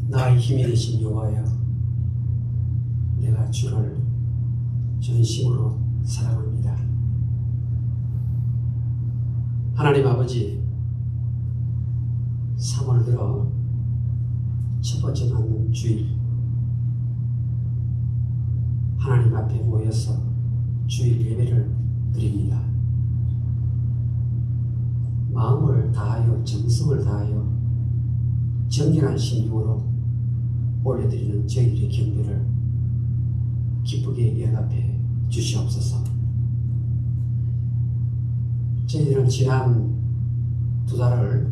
나의 힘이 되신 여호와여, 내가 주를 전심으로 사랑합니다. 하나님 아버지, 3월 들어 첫 번째 맞는 주일, 하나님 앞에 모여서 주일 예배를 드립니다. 마음을 다하여 정성을 다하여 정결한 심령으로 올려드리는 저희들의 경배를 기쁘게 연합해 주시옵소서. 저희들은 지난 2달을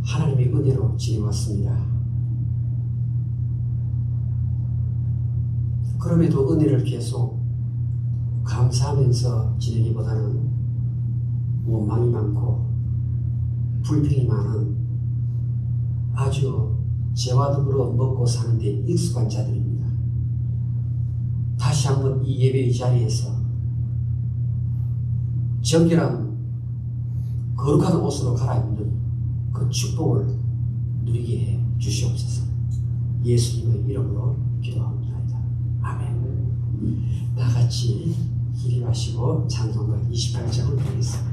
하나님의 은혜로 지내왔습니다. 그럼에도 은혜를 계속 감사하면서 지내기보다는 원망이 많고 불평이 많은 아주 죄와 더불어 먹고 사는 데 익숙한 자들입니다. 다시 한번 이 예배의 자리에서 정결한 거룩한 옷으로 갈아입는 그 축복을 누리게 해 주시옵소서. 예수님의 이름으로 기도합니다. 아멘. 다 같이 기립하시고 찬송가 28장을 보겠습니다.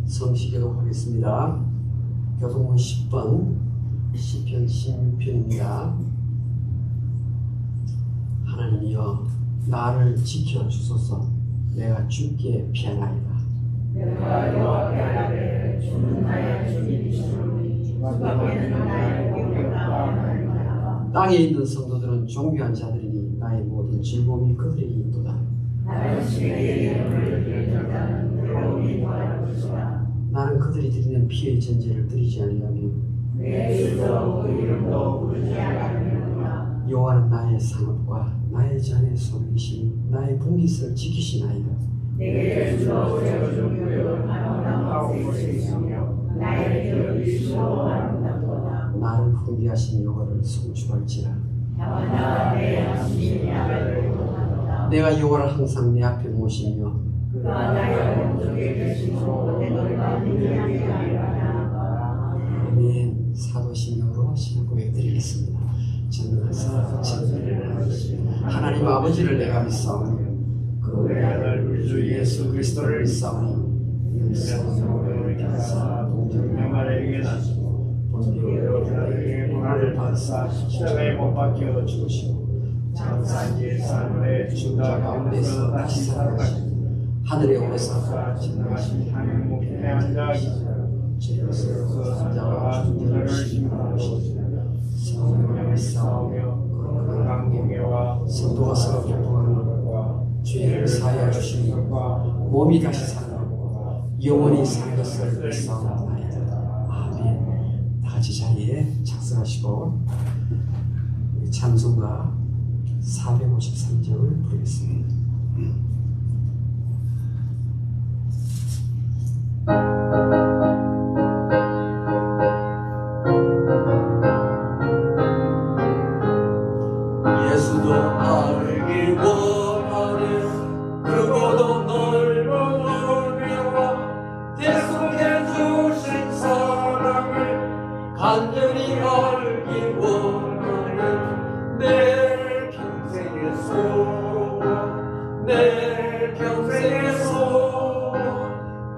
성시기록 하겠습니다. 교동문 10번 시편 16편입니다. 하나님이여 나를 지켜주소서. 내가 주께 피하나이다. 내가 여호와께 아뢰되 주는 나의 주님이시오니 주께는 나의 공격과 하나님이라. 땅에 있는 성도들은 존귀한 자들이니 나의 모든 즐거움이 그들에게 있도다. 나는 시내의 이름을 기억하는 괴로움이 더할 것이라. 나는 그들이 드리는 피의 전제를 드리지 아니하며 내 일도 그 이름도 부르지 아니하느니라. 여호와는 나의 상업과 나의 잔의 소명이시니 나의 분깃을 지키시나이다. 내게 주로 세워주며 아름다운 것이시며 나의 기업이 주로 아름답도다. 나를 훈계하신 여호와를 송축할지라. 나와 내 양심이 나를 도하도다. 내가 여호와를 항상 내 앞에 모시며 그가 나의 오른쪽에 계시고 내 머리가 민감하게 하리라. 아멘. 사도신경으로 신앙 고백 드리겠습니다. 전능하사 전능을 하나님 아버지를 내가 믿사오니 그 그의 아들 우리 주 예수 그리스도를 믿사오니 성령으로 인하사 동정명하에게 나시고 본디오 피라에게 고난을 받으사 십자가에 못 박혀 죽으시고 장사한 지 사흘에 죽다 가운데서 다시 살아나시고 하늘에 오르사 진행하신 하늘 목에 앉아 계시라. 주께서 산자와 중자를 심판하시고 성령을 믿사오며 건강한 공예와 성도가 서로 교통하는 것과 죄를 사하여 주시는 것과 몸이 다시 사는 것과 영원히 사는 것을 믿사옵나이다. 아멘. 다 같이 자리에 착석하시고 찬송가 453절을 부르겠습니다. 예수도 알기 원하네 크고도 넓은 은혜와 대속해 주신 사랑을 간절히 알기 원하네 내 평생의 소원 내 평생의 소원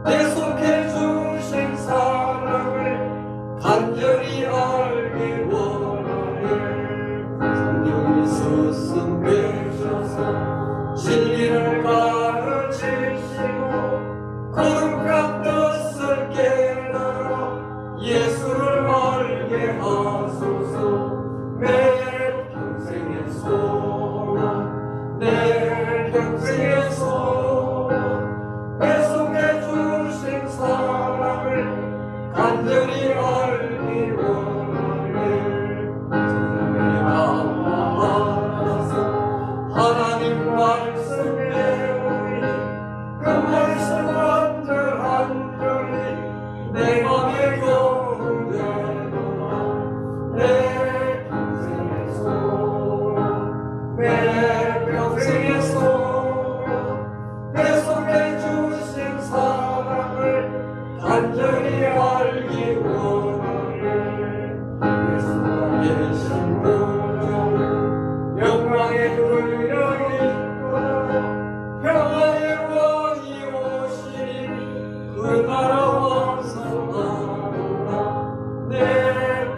대속해 주신 사랑을 간절히 알기 원하네 성령이 스승 되셔서 진리를 가르치시고 거룩한 뜻을 깨달아 예수를 알게 하소서 내 평생의 소원 내 평생의 소원 배송해 주신 사랑을 간절히 알기 원하네 하나님 말씀 배우니 그 말씀 한절 한절이 내 맘에 경되도다 내 평생의 소원 내 평생의 소원 배송해 주신 사랑을 간절히 알기 원하네 예수가 계신 보좌 영광의 불령이 평화의 왕이 오시니 그 나라 왕성하노라 내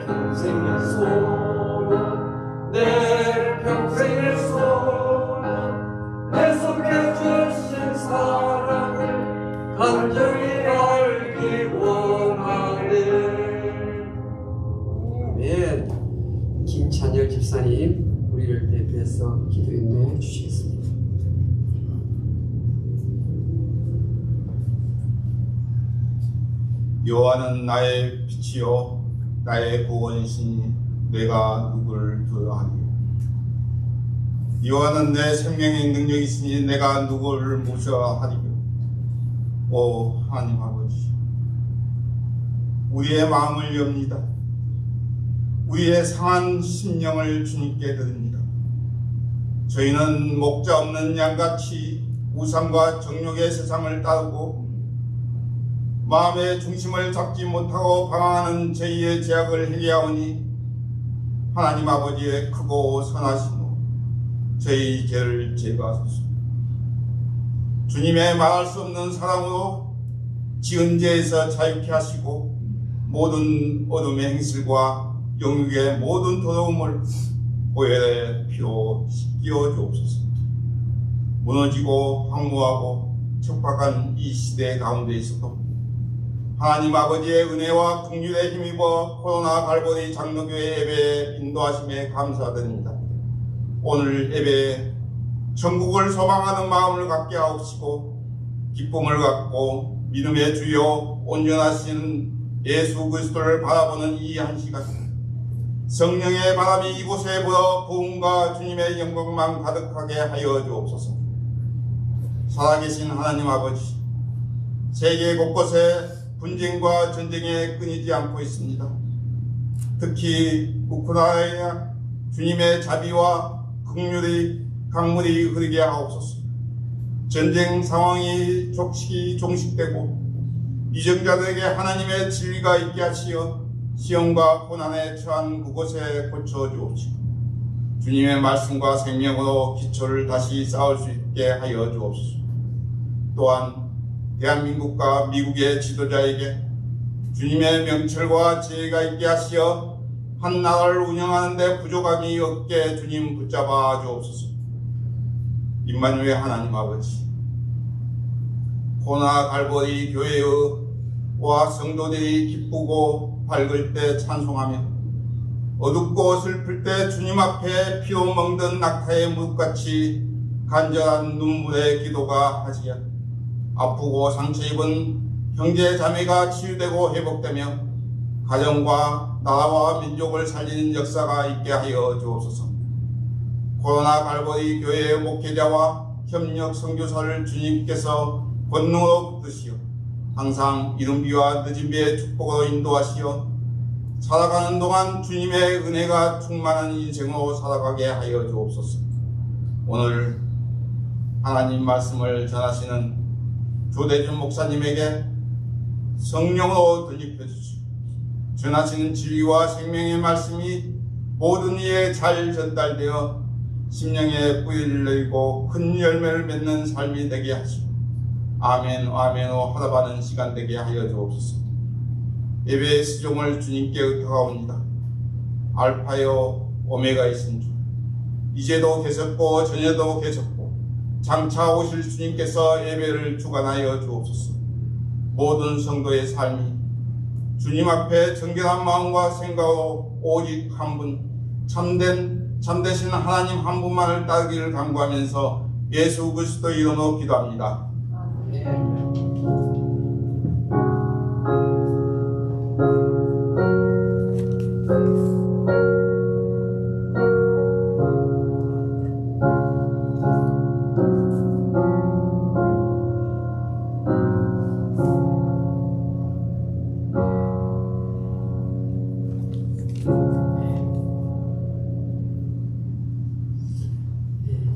평생의 소원 내 평생의 소원 배속해 주신 사랑을 간절히 알기 원하네. 아멘. 김찬열 집사님 우리를 대표해서 기도 인도해 주시겠습니다. 여호와는 나의 빛이요 나의 구원이시니 내가 누구를 두려하리요. 여호와는 내 생명의 능력이시니 내가 누구를 무서워하리요. 오 하나님 아버지, 우리의 마음을 엽니다. 우리의 상한 심령을 주님께 드립니다. 저희는 목자 없는 양같이 우상과 정욕의 세상을 따르고 마음의 중심을 잡지 못하고 방황하는 저희의 죄악을 회개하오니 하나님 아버지의 크고 선하심으로 저희 죄를 제거하소서. 주님의 말할 수 없는 사랑으로 지은 죄에서 자유케 하시고 모든 어둠의 행실과 영육의 모든 더러움을 보혈의 피로 씻겨 주옵소서. 무너지고 황무하고 척박한 이 시대 가운데에서도 하나님 아버지의 은혜와 긍휼에 힘입어 코로나 갈보리 장로교회 예배에 인도하심에 감사드립니다. 오늘 예배에 천국을 소망하는 마음을 갖게 하옵시고 기쁨을 갖고 믿음의 주요 온전하신 예수 그리스도를 바라보는 이 한 시간 성령의 바람이 이곳에 불어 부흥과 주님의 영광만 가득하게 하여 주옵소서. 살아계신 하나님 아버지, 세계 곳곳에 분쟁과 전쟁에 끊이지 않고 있습니다. 특히 우크라이나 주님의 자비와 긍휼의 강물이 흐르게 하옵소서. 전쟁 상황이 종식되고 이정자들에게 하나님의 진리가 있게 하시어 시험과 고난에 처한 그곳에 고쳐 주옵시고 주님의 말씀과 생명으로 기초를 다시 쌓을 수 있게 하여 주옵소서. 또한 대한민국과 미국의 지도자에게 주님의 명철과 지혜가 있게 하시어 한 나라를 운영하는 데 부족함이 없게 주님 붙잡아 주옵소서. 임마누엘 하나님 아버지, 코나 갈보리 교회와 성도들이 기쁘고 밝을 때 찬송하며 어둡고 슬플 때 주님 앞에 피로 멍든 낙타의 무릎같이 간절한 눈물의 기도가 하시며 아프고 상처 입은 형제 자매가 치유되고 회복되며 가정과 나라와 민족을 살리는 역사가 있게 하여 주옵소서. 코로나 갈보리 교회의 목회자와 협력 선교사를 주님께서 권능으로 붙드시어 항상 이른 비와 늦은 비의 축복으로 인도하시어 살아가는 동안 주님의 은혜가 충만한 인생으로 살아가게 하여 주옵소서. 오늘 하나님 말씀을 전하시는 조대준 목사님에게 성령으로 덧입혀 주시고 전하시는 진리와 생명의 말씀이 모든 이에 잘 전달되어 심령에 뿌리를 내리고 큰 열매를 맺는 삶이 되게 하시고 아멘 아멘으로 화답하는 시간 되게 하여 주옵소서. 예배의 수종을 주님께 의탁하옵니다. 알파요 오메가이신 주, 이제도 계셨고 전에도 계셨고 장차 오실 주님께서 예배를 주관하여 주옵소서. 모든 성도의 삶이 주님 앞에 정결한 마음과 생각으로 오직 한 분 참되신 하나님 한 분만을 따르기를 간구하면서 예수 그리스도 이름으로 기도합니다.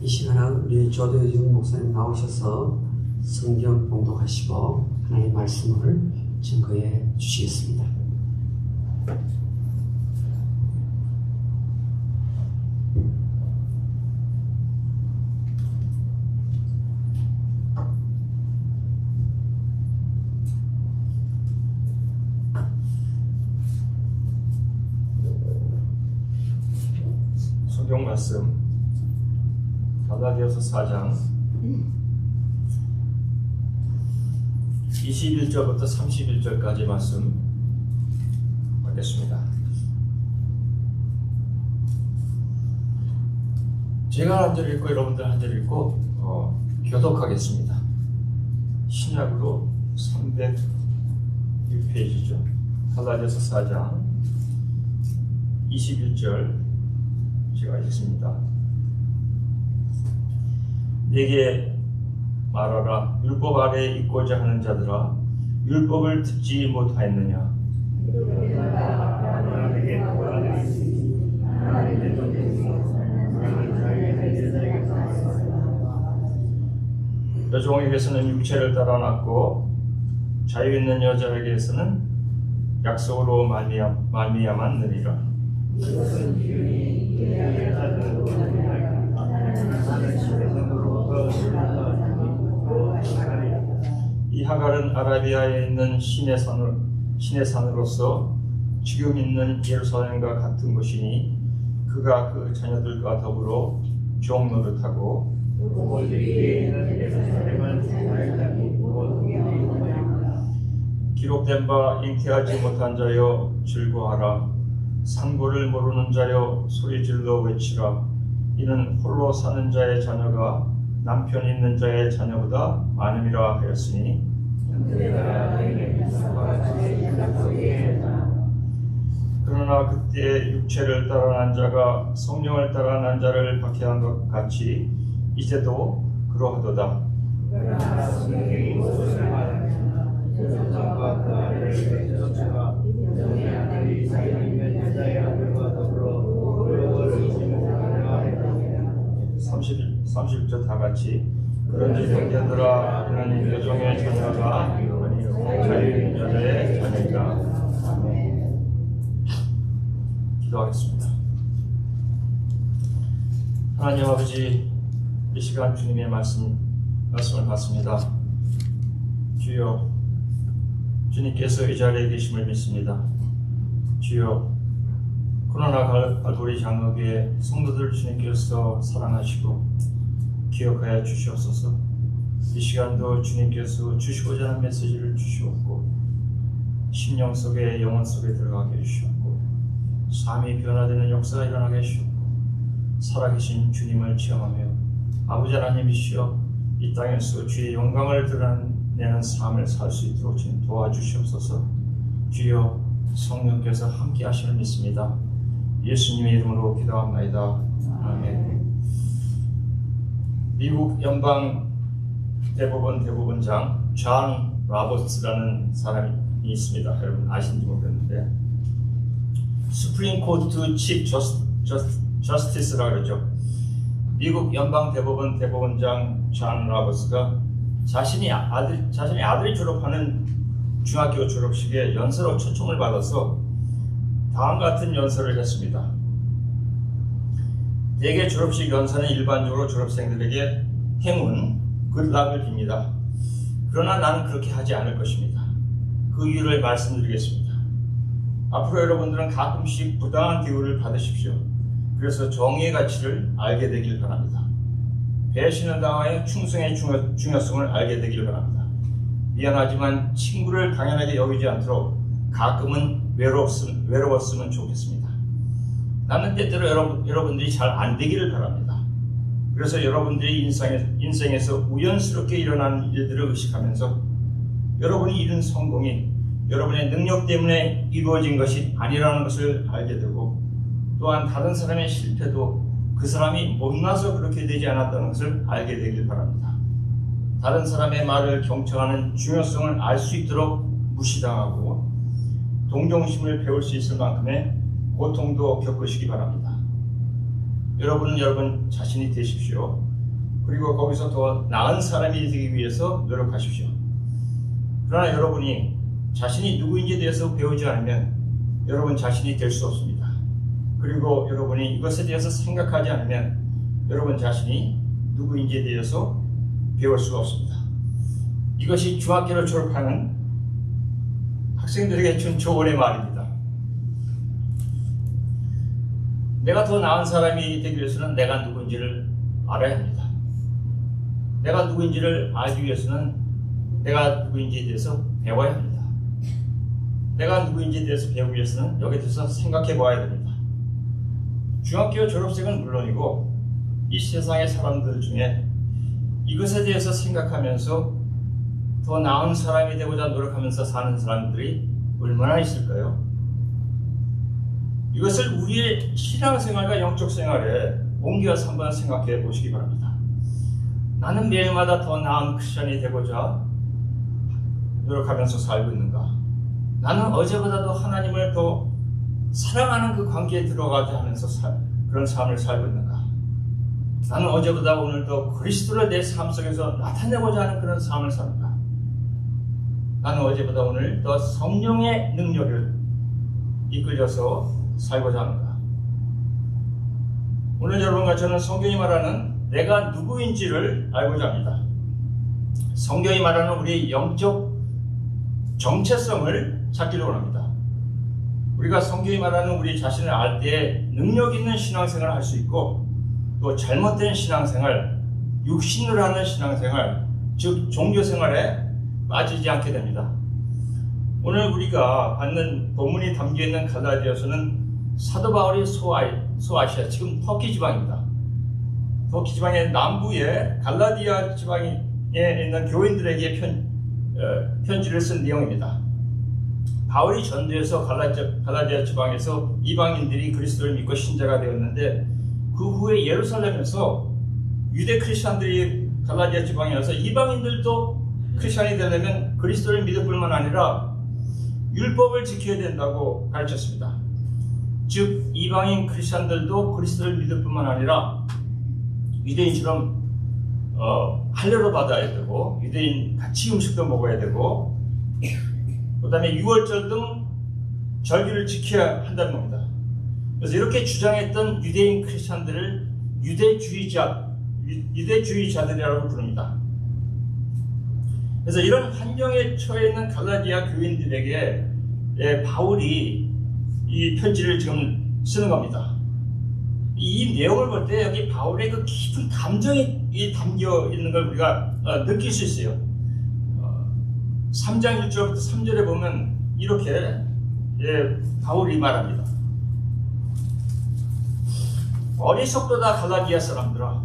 이 시간은 우리 조대준 목사님 나오셔서 성경 봉독하시고 하나님의 말씀을 증거해 주시겠습니다. 성경 말씀 갈라디아서 4장 21절부터 31절까지 말씀 하겠습니다. 제가 한 절 읽고 여러분들 한 절 읽고 교독하겠습니다. 신약으로 301페이지죠. 갈라디아서 4장 21절 제가 읽습니다. 내게 말하라. 율법 아래에 있고자 하는 자들아, 율법을 듣지 못하였느냐? 여종에게서는 육체를 따라 낳고 자유 있는 여자에게서는 약속으로 말미암았 느리라. 이 하갈은 아라비아에 있는 신의 산으로서 지금 있는 예루살렘과 같은 곳이니 그가 그 자녀들과 더불어 종 노릇하고 기록된 바 잉태하지 못한 자여 즐거하라. 상고를 모르는 자여 소리질러 외치라. 이는 홀로 사는 자의 자녀가 남편 있는 자의 자녀보다 많음이라 하였으니 그러나 그때 육체를 따라 난 자가 성령을 따라 난 자를 박해한 것 같이 이제도 그러하도다. (30절) 다 같이. 그런지 형제들아, 하나님 여종의 자녀가 아니요 자유인 여자의 자녀이라. 아멘. 기도하겠습니다. 하나님 아버지, 이 시간 주님의 말씀을 받습니다. 주여, 주님께서 이 자리에 계심을 믿습니다. 주여, 코로나 갈보리 장로교회 성도들 주님께서 사랑하시고 기억하여 주시옵소서. 이 시간도 주님께서 주시고자 하는 메시지를 주시옵고 심령 속에 영혼 속에 들어가게 해주시옵고 삶이 변화되는 역사가 일어나게 해주시옵고 살아계신 주님을 체험하며 아버지 하나님이시여 이 땅에서 주의 영광을 드러내는 삶을 살 수 있도록 주님 도와주시옵소서. 주여, 성령께서 함께 하심을 믿습니다. 예수님의 이름으로 기도합나이다. 아멘. 미국 연방 대법원장 존 로버츠라는 사람이 있습니다. 여러분 아시는지 모르겠는데 수프림 코트 칩 저스티스라고 그러죠. 미국 연방 대법원장 존 로버츠가 자신의 아들이 졸업하는 중학교 졸업식에 연서로 초청을 받아서 다음과 같은 연설을 했습니다. 대개 졸업식 연설은 일반적으로 졸업생들에게 행운, 굿락을 빕니다. 그러나 나는 그렇게 하지 않을 것입니다. 그 이유를 말씀드리겠습니다. 앞으로 여러분들은 가끔씩 부당한 대우를 받으십시오. 그래서 정의의 가치를 알게 되길 바랍니다. 배신을 당하여 충성의 중요성을 알게 되길 바랍니다. 미안하지만 친구를 당연하게 여기지 않도록 가끔은 외로웠으면 좋겠습니다. 나는 때때로 여러분들이 잘 안 되기를 바랍니다. 그래서 여러분들이 인생에서 우연스럽게 일어나는 일들을 의식하면서 여러분이 이룬 성공이 여러분의 능력 때문에 이루어진 것이 아니라는 것을 알게 되고 또한 다른 사람의 실패도 그 사람이 못나서 그렇게 되지 않았다는 것을 알게 되길 바랍니다. 다른 사람의 말을 경청하는 중요성을 알 수 있도록 무시당하고 동정심을 배울 수 있을 만큼의 고통도 겪으시기 바랍니다. 여러분은 여러분 자신이 되십시오. 그리고 거기서 더 나은 사람이 되기 위해서 노력하십시오. 그러나 여러분이 자신이 누구인지에 대해서 배우지 않으면 여러분 자신이 될 수 없습니다. 그리고 여러분이 이것에 대해서 생각하지 않으면 여러분 자신이 누구인지에 대해서 배울 수가 없습니다. 이것이 중학교를 졸업하는 학생들에게 준 조언의 말입니다. 내가 더 나은 사람이 되기 위해서는 내가 누구인지를 알아야 합니다. 내가 누구인지를 알기 위해서는 내가 누구인지에 대해서 배워야 합니다. 내가 누구인지에 대해서 배우기 위해서는 여기에 대해서 생각해 보아야 됩니다. 중학교 졸업생은 물론이고 이 세상의 사람들 중에 이것에 대해서 생각하면서 더 나은 사람이 되고자 노력하면서 사는 사람들이 얼마나 있을까요? 이것을 우리의 신앙생활과 영적 생활에 옮겨서 한번 생각해 보시기 바랍니다. 나는 매일마다 더 나은 크리스천이 되고자 노력하면서 살고 있는가? 나는 어제보다도 하나님을 더 사랑하는 그 관계에 들어가자 하면서 그런 삶을 살고 있는가? 나는 어제보다 오늘 더 그리스도를 내 삶 속에서 나타내고자 하는 그런 삶을 사는가? 나는 어제보다 오늘 더 성령의 능력을 이끌려서 살고자 하는가? 오늘 여러분과 저는 성경이 말하는 내가 누구인지를 알고자 합니다. 성경이 말하는 우리의 영적 정체성을 찾기를 원합니다. 우리가 성경이 말하는 우리 자신을 알 때 능력 있는 신앙생활을 할 수 있고 또 잘못된 신앙생활, 육신으로 하는 신앙생활, 즉 종교생활에 빠지지 않게 됩니다. 오늘 우리가 받는 본문이 담겨있는 갈라디아서는 사도 바울이 소아시아, 지금 터키 지방입니다. 터키 지방의 남부에 갈라디아 지방에 있는 교인들에게 편지를 쓴 내용입니다. 바울이 전도해서 갈라디아 지방에서 이방인들이 그리스도를 믿고 신자가 되었는데 그 후에 예루살렘에서 유대 크리스천들이 갈라디아 지방에 와서 이방인들도 크리스천이 되려면 그리스도를 믿을 뿐만 아니라 율법을 지켜야 된다고 가르쳤습니다. 즉 이방인 크리스천들도 그리스도를 믿을 뿐만 아니라 유대인처럼 할례로 받아야 되고 유대인 같이 음식도 먹어야 되고 그 다음에 유월절 등 절기를 지켜야 한다는 겁니다. 그래서 이렇게 주장했던 유대인 크리스천들을 유대주의자들이라고 부릅니다. 그래서 이런 환경에 처해 있는 갈라디아 교인들에게 바울이 이 편지를 지금 쓰는 겁니다. 이 내용을 볼 때 여기 바울의 그 깊은 감정이 담겨 있는 걸 우리가 느낄 수 있어요. 3장 1절부터 3절에 보면 이렇게 바울이 말합니다. 어리석도다 갈라디아 사람들아,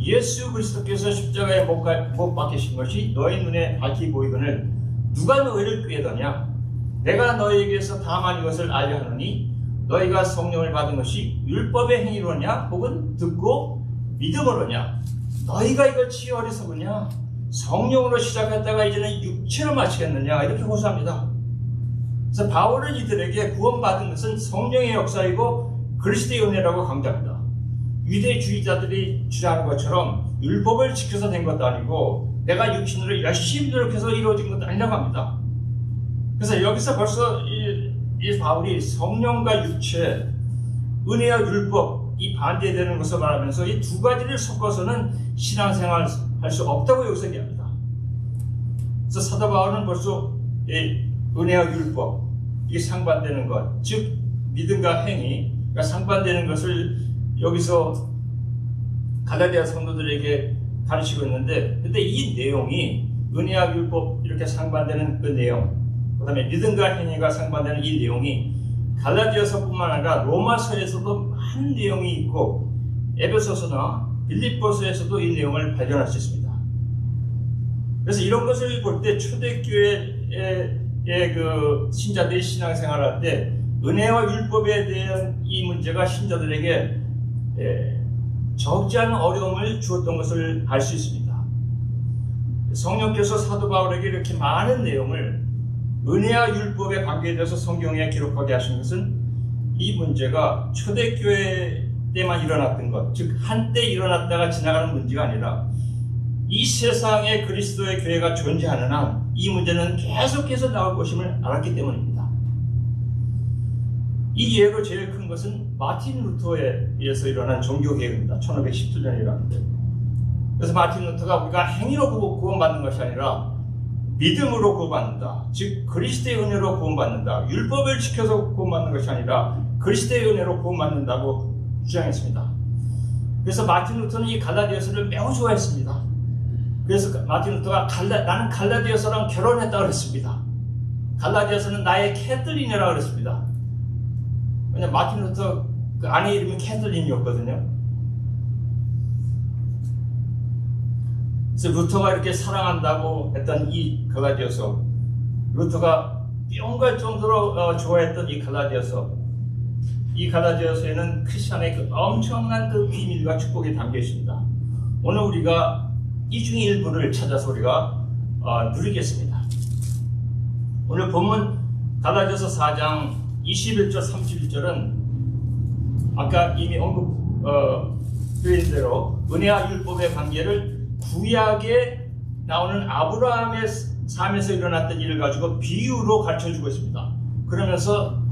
예수 그리스도께서 십자가에 못 박히신 것이 너희 눈에 밝히 보이거늘 누가 너희를 꾀더냐? 내가 너희에게서 다만 이것을 알려 하노니 너희가 성령을 받은 것이 율법의 행위로냐 혹은 듣고 믿음으로냐? 너희가 이것이 어리석으냐? 성령으로 시작했다가 이제는 육체로 마치겠느냐? 이렇게 호소합니다. 그래서 바울은 이들에게 구원받은 것은 성령의 역사이고 그리스도의 은혜라고 강조합니다. 유대주의자들이 주장하는 것처럼 율법을 지켜서 된 것도 아니고 내가 육신으로 열심히 노력해서 이루어진 것도 아니라고 합니다. 그래서 여기서 벌써 이 바울이 성령과 육체, 은혜와 율법 이 반대되는 것을 말하면서 이 두 가지를 섞어서는 신앙생활 할 수 없다고 여기서 얘기합니다. 그래서 사도 바울은 벌써 이 은혜와 율법 이게 상반되는 것, 즉 믿음과 행위가 상반되는 것을 여기서 갈라디아 성도들에게 가르치고 있는데, 근데 이 내용이 은혜와 율법 이렇게 상반되는 그 내용, 그 다음에 믿음과 행위가 상반되는 이 내용이 갈라디아서뿐만 아니라 로마서에서도 많은 내용이 있고 에베소서나 빌립보서에서도 이 내용을 발견할 수 있습니다. 그래서 이런 것을 볼 때 초대교회의 그 신자들이 신앙생활할 때 은혜와 율법에 대한 이 문제가 신자들에게 적지 않은 어려움을 주었던 것을 알 수 있습니다. 성령께서 사도 바울에게 이렇게 많은 내용을 은혜와 율법의 관계에 대해서 성경에 기록하게 하신 것은 이 문제가 초대교회 때만 일어났던 것, 즉 한때 일어났다가 지나가는 문제가 아니라 이 세상에 그리스도의 교회가 존재하는 한 이 문제는 계속해서 나올 것임을 알았기 때문입니다. 이 예로 제일 큰 것은 마틴 루터에 의해서 일어난 종교개혁입니다. 1517년에 일어났는데, 그래서 마틴 루터가 우리가 행위로 구원받는 것이 아니라 믿음으로 구원받는다, 즉 그리스도의 은혜로 구원받는다, 율법을 지켜서 구원받는 것이 아니라 그리스도의 은혜로 구원받는다고 주장했습니다. 그래서 마틴 루터는 이 갈라디아서를 매우 좋아했습니다. 그래서 마틴 루터가 나는 갈라디아서랑 결혼했다고 그랬습니다. 갈라디아서는 나의 캐틀린이라고 그랬습니다. 왜냐면 마틴 루터 그 아내 이름이 캐틀린이었거든요. 그래서 루터가 이렇게 사랑한다고 했던 이 갈라디아서, 루터가 뿅갈 정도로 좋아했던 이 갈라디아서에는 크리스천의 그 엄청난 그 비밀과 축복이 담겨 있습니다. 오늘 우리가 이 중에 일부를 찾아서 우리가 누리겠습니다. 오늘 본문 갈라디아서 4장 21절 31절은 아까 이미 언급드린 대로 은혜와 율법의 관계를 구약에 나오는 아브라함의 삶에서 일어났던 일을 가지고 비유로 가르쳐주고 있습니다. 그러면서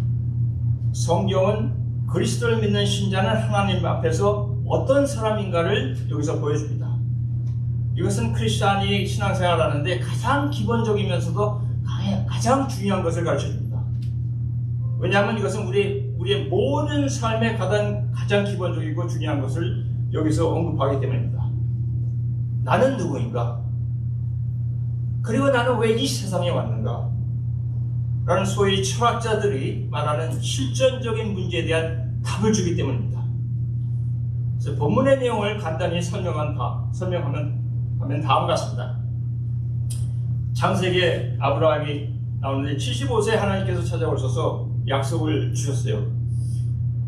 성경은 그리스도를 믿는 신자는 하나님 앞에서 어떤 사람인가를 여기서 보여줍니다. 이것은 크리스찬이 신앙생활을 하는데 가장 기본적이면서도 가장 중요한 것을 가르쳐줍니다. 왜냐하면 이것은 우리의 모든 삶의 가장 기본적이고 중요한 것을 여기서 언급하기 때문입니다. 나는 누구인가? 그리고 나는 왜 이 세상에 왔는가? 라는 소위 철학자들이 말하는 실존적인 문제에 대한 답을 주기 때문입니다. 그래서 본문의 내용을 간단히 설명하면 다음과 같습니다. 창세기에 아브라함이 나오는데 75세 하나님께서 찾아오셔서 약속을 주셨어요.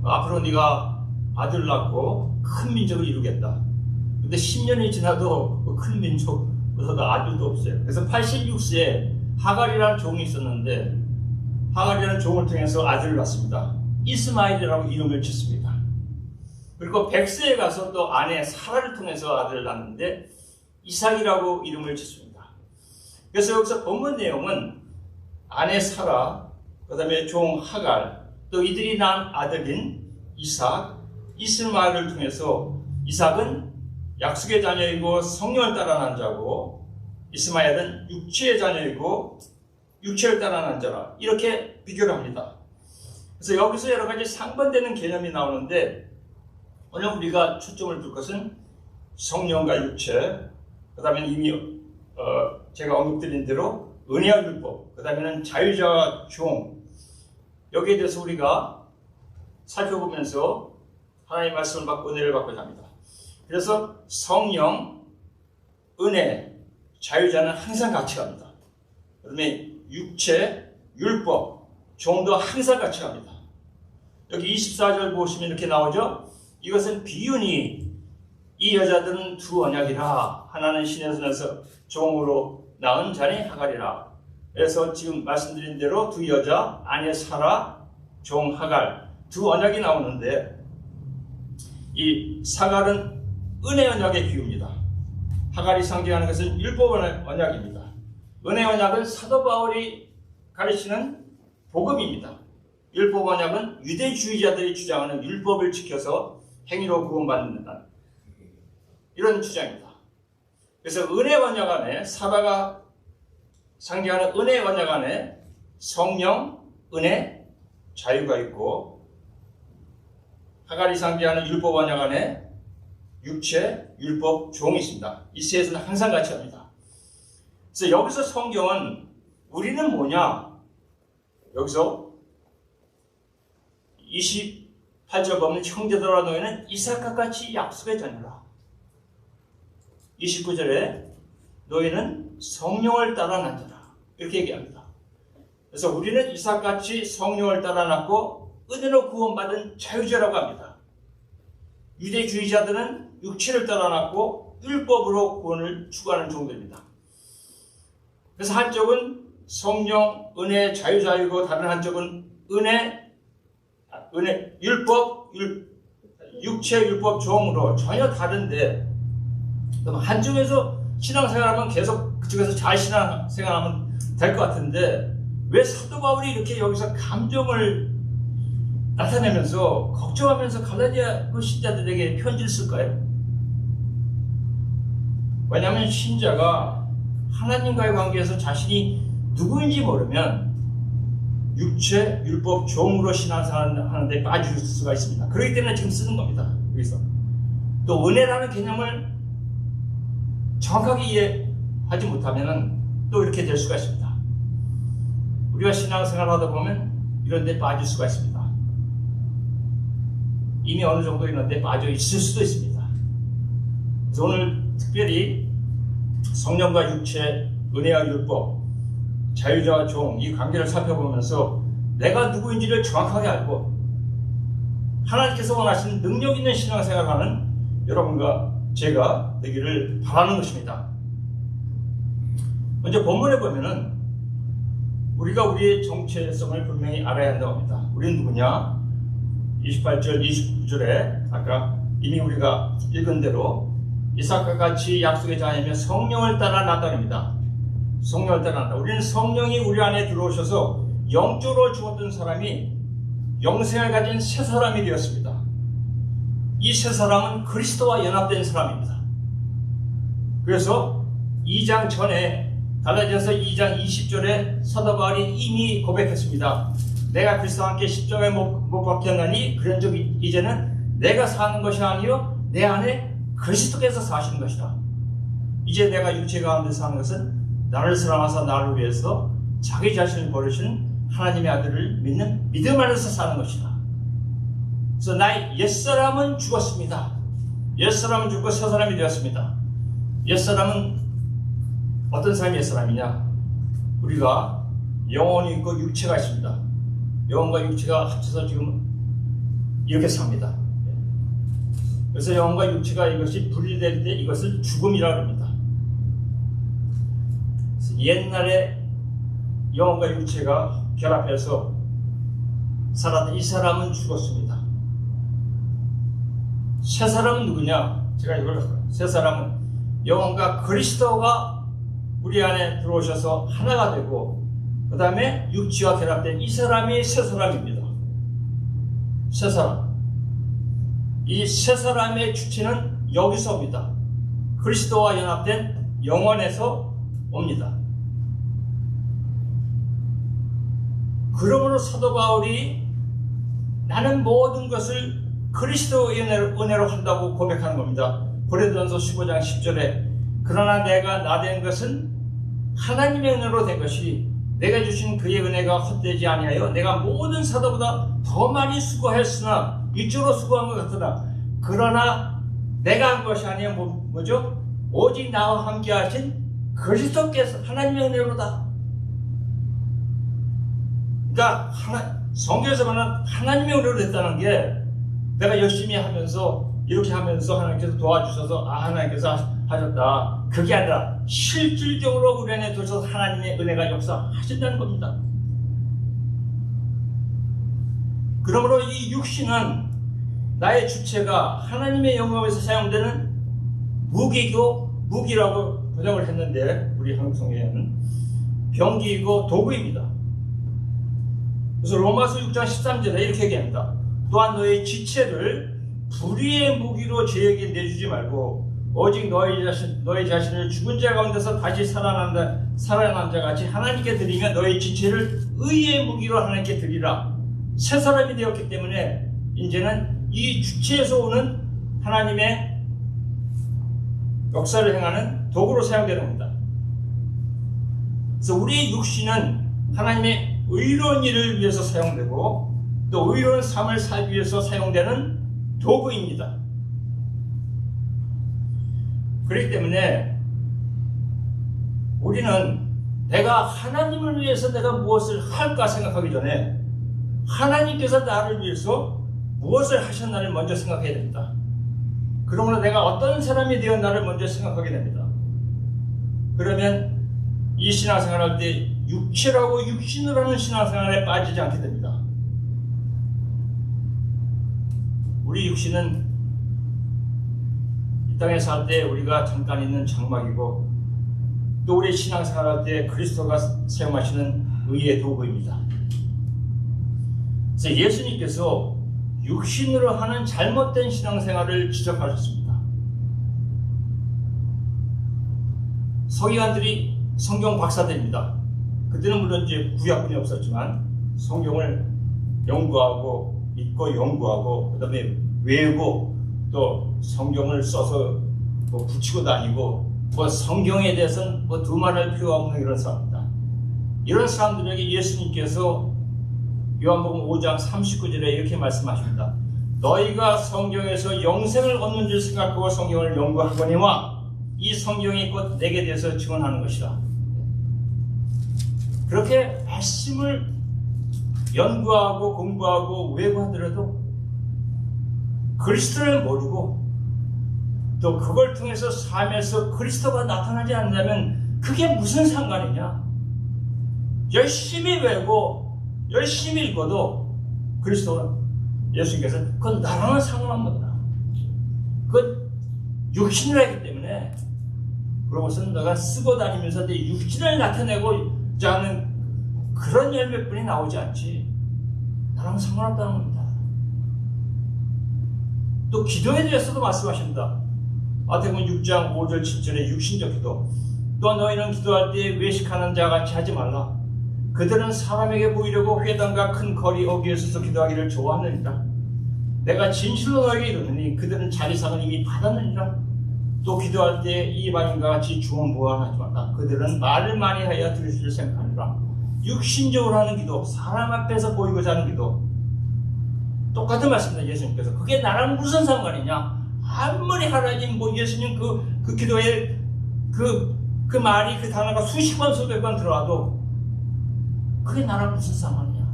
앞으로 네가 아들 낳고 큰 민족을 이루겠다. 근데 10년이 지나도 그 큰 민족보다도 아들도 없어요. 그래서 86세에 하갈이라는 종이 있었는데 하갈이라는 종을 통해서 아들을 낳습니다. 이스마엘이라고 이름을 짓습니다. 그리고 100세에 가서 또 아내 사라를 통해서 아들을 낳는데 이삭이라고 이름을 짓습니다. 그래서 여기서 본문 내용은 아내 사라, 그 다음에 종 하갈, 또 이들이 낳은 아들인 이삭, 이스마엘을 통해서 이삭은 약속의 자녀이고 성령을 따라 난 자고 이스마엘은 육체의 자녀이고 육체를 따라 난 자라 이렇게 비교를 합니다. 그래서 여기서 여러 가지 상반되는 개념이 나오는데 오늘 우리가 초점을 둘 것은 성령과 육체, 그 다음에 이미 제가 언급드린 대로 은혜와 율법, 그 다음에는 자유자와 종, 여기에 대해서 우리가 살펴보면서 하나님의 말씀을 받고 은혜를 받고자 합니다. 그래서 성령, 은혜, 자유자는 항상 같이 갑니다. 그 다음에 육체, 율법, 종도 항상 같이 갑니다. 여기 24절 보시면 이렇게 나오죠. 이것은 비유니 이 여자들은 두 언약이라 하나는 신의 손에서 종으로 낳은 자니 하갈이라. 그래서 지금 말씀드린 대로 두 여자 아내 사라, 종 하갈 두 언약이 나오는데 이 사갈은 은혜 언약의 비유입니다. 하갈이 상징하는 것은 율법 언약입니다. 은혜 언약은 사도 바울이 가르치는 복음입니다. 율법 언약은 유대주의자들이 주장하는 율법을 지켜서 행위로 구원받는다. 이런 주장입니다. 그래서 은혜 언약 안에 사라가 상징하는 은혜 언약 안에 성령, 은혜, 자유가 있고 하갈이 상징하는 율법 언약 안에 육체, 율법, 종이 있습니다. 이 셋은 항상 같이 합니다. 그래서 여기서 성경은 우리는 뭐냐? 여기서 28절 보면 형제들아 너희는 이삭과 같이 약속의 자녀라. 29절에 너희는 성령을 따라 난 자라. 이렇게 얘기합니다. 그래서 우리는 이삭같이 성령을 따라 났고 은혜로 구원받은 자유자라고 합니다. 유대주의자들은 육체를 따라 났고 율법으로 구원을 추구하는 종들입니다. 그래서 한쪽은 성령, 은혜, 자유자이고 다른 한쪽은 은혜, 율법, 육체, 율법, 종으로 전혀 다른데 그럼 한쪽에서 신앙생활하면 계속 그쪽에서 잘 신앙생활하면 될 것 같은데 왜 사도 바울이 이렇게 여기서 감정을 나타내면서 걱정하면서 갈라디아 그 신자들에게 편지를 쓸까요? 왜냐하면 신자가 하나님과의 관계에서 자신이 누구인지 모르면 육체, 율법, 종으로 신앙생활하는데 빠질 수가 있습니다. 그렇기 때문에 지금 쓰는 겁니다. 여기서 또 은혜라는 개념을 정확하게 이해하지 못하면 또 이렇게 될 수가 있습니다. 우리가 신앙생활을 하다 보면 이런 데 빠질 수가 있습니다. 이미 어느 정도 이런 데 빠져 있을 수도 있습니다. 그래서 오늘 특별히 성령과 육체, 은혜와 율법, 자유자와 종 이 관계를 살펴보면서 내가 누구인지를 정확하게 알고 하나님께서 원하시는 능력 있는 신앙생활을 하는 여러분과 제가 되기를 바라는 것입니다. 먼저 본문에 보면은 우리가 우리의 정체성을 분명히 알아야 한다고 합니다. 우리는 누구냐? 28절, 29절에 아까 이미 우리가 읽은 대로 이삭과 같이 약속의 자녀이며 성령을 따라 났다입니다. 성령을 따라 났다. 우리는 성령이 우리 안에 들어오셔서 영적으로 죽었던 사람이 영생을 가진 새 사람이 되었습니다. 이 새 사람은 그리스도와 연합된 사람입니다. 그래서 2장 전에 갈라디아서 2장 20절에 사도 바울이 이미 고백했습니다. 내가 그리스도와 함께 십자가에 못 박혔나니 그런즉 이제는 내가 사는 것이 아니요 내 안에 그리스도께서 사시는 것이다. 이제 내가 육체 가운데 사는 것은 나를 사랑하사 나를 위해서 자기 자신을 버리신 하나님의 아들을 믿는 믿음 안에서 사는 것이다. 그래서 나의 옛사람은 죽었습니다. 옛사람은 죽고 새 사람이 되었습니다. 옛사람은 어떤 사람이 옛사람이냐? 우리가 영혼이 있고 육체가 있습니다. 영혼과 육체가 합쳐서 지금 이렇게 삽니다. 그래서 영혼과 육체가 이것이 분리될 때 이것을 죽음이라고 합니다. 옛날에 영혼과 육체가 결합해서 살았던 이 사람은 죽었습니다. 새 사람은 누구냐? 제가 이걸 새 사람은 영혼과 그리스도가 우리 안에 들어오셔서 하나가 되고 그 다음에 육체와 결합된 이 사람이 새 사람입니다. 새 사람. 이 세 사람의 주체는 여기서 옵니다. 그리스도와 연합된 영원에서 옵니다. 그러므로 사도 바울이 나는 모든 것을 그리스도의 은혜로 한다고 고백하는 겁니다. 고린도전서 15장 10절에 그러나 내가 나된 것은 하나님의 은혜로 된 것이 내가 주신 그의 은혜가 헛되지 아니하여 내가 모든 사도보다 더 많이 수고했으나 이쪽으로 수고한 것 같으나 그러나 내가 한 것이 아니라 뭐죠? 오직 나와 함께 하신 그리스도께서 하나님의 은혜로다. 그러니까 성경에서 말하는 하나님의 은혜로 됐다는 게 내가 열심히 하면서 이렇게 하면서 하나님께서 도와주셔서 하나님께서 하셨다. 그게 아니라 실질적으로 우리 안에 들어서 하나님의 은혜가 역사하신다는 겁니다. 그러므로 이 육신은 나의 주체가 하나님의 영광에서 사용되는 무기라고 번역을 했는데 우리 한국 성경에는 병기이고 도구입니다. 그래서 로마서 6장 13절에 이렇게 얘기합니다. 또한 너의 지체를 불의의 무기로 죄에게 내주지 말고 오직 너희 자신을 죽은 자 가운데서 다시 살아난 자 같이 하나님께 드리며 너희 지체를 의의 무기로 하나님께 드리라. 새 사람이 되었기 때문에 이제는 이 주체에서 오는 하나님의 역사를 행하는 도구로 사용되는 겁니다. 그래서 우리의 육신은 하나님의 의로운 일을 위해서 사용되고 또 의로운 삶을 살기 위해서 사용되는 도구입니다. 그렇기 때문에 우리는 내가 하나님을 위해서 내가 무엇을 할까 생각하기 전에 하나님께서 나를 위해서 무엇을 하셨나를 먼저 생각해야 됩니다. 그러므로 내가 어떤 사람이 되었나를 먼저 생각하게 됩니다. 그러면 이 신앙생활할 때 육체라고 육신으로 하는 신앙생활에 빠지지 않게 됩니다. 우리 육신은 이 땅에 살 때 우리가 잠깐 있는 장막이고 또 우리 신앙생활할 때 그리스도가 사용하시는 의의 도구입니다. 그래서 예수님께서 육신으로 하는 잘못된 신앙생활을 지적하셨습니다. 서기관들이 성경 박사들입니다. 그때는 물론 이제 구약군이 없었지만 성경을 연구하고 읽고 연구하고 그 다음에 외우고 또 성경을 써서 뭐 붙이고 다니고 뭐 성경에 대해서는 뭐 두말할 필요가 없는 이런 사람입니다. 이런 사람들에게 예수님께서 요한복음 5장 39절에 이렇게 말씀하십니다. 너희가 성경에서 영생을 얻는 줄 생각하고 성경을 연구하거니와 이 성경이 곧 내게 대해서 증언하는 것이라. 그렇게 말씀을 연구하고 공부하고 외고하더라도 그리스도를 모르고 또 그걸 통해서 삶에서 그리스도가 나타나지 않는다면 그게 무슨 상관이냐? 열심히 외고 열심히 읽어도 그리스도는 예수님께서 그건 나랑은 상관없다. 그건 육신을 했기 때문에 그것은 너가 쓰고 다니면서 내 육신을 나타내고자 하는 그런 열매뿐이 나오지 않지 나랑 상관없다는 겁니다. 또 기도에 대해서도 말씀하십니다. 마태복음 6장 5절 7절에 육신적 기도. 또 너희는 기도할 때 외식하는 자 같이 하지 말라. 그들은 사람에게 보이려고 회당과 큰 거리 어귀에 서서 기도하기를 좋아하느니라. 내가 진실로 너에게 이르노니 그들은 자리상을 이미 받았느니라. 또 기도할 때 이방인과 같이 주원부원하지 말라. 그들은 말을 많이 하여 들을 줄 생각하니라. 육신적으로 하는 기도, 사람 앞에서 보이고자 하는 기도, 똑같은 말씀입니다. 예수님께서 그게 나랑 무슨 상관이냐? 아무리 하나님 뭐 예수님 그 기도에 그 말이 그 단어가 수십 번 수백 번 들어와도 그게 나랑 무슨 상관이냐?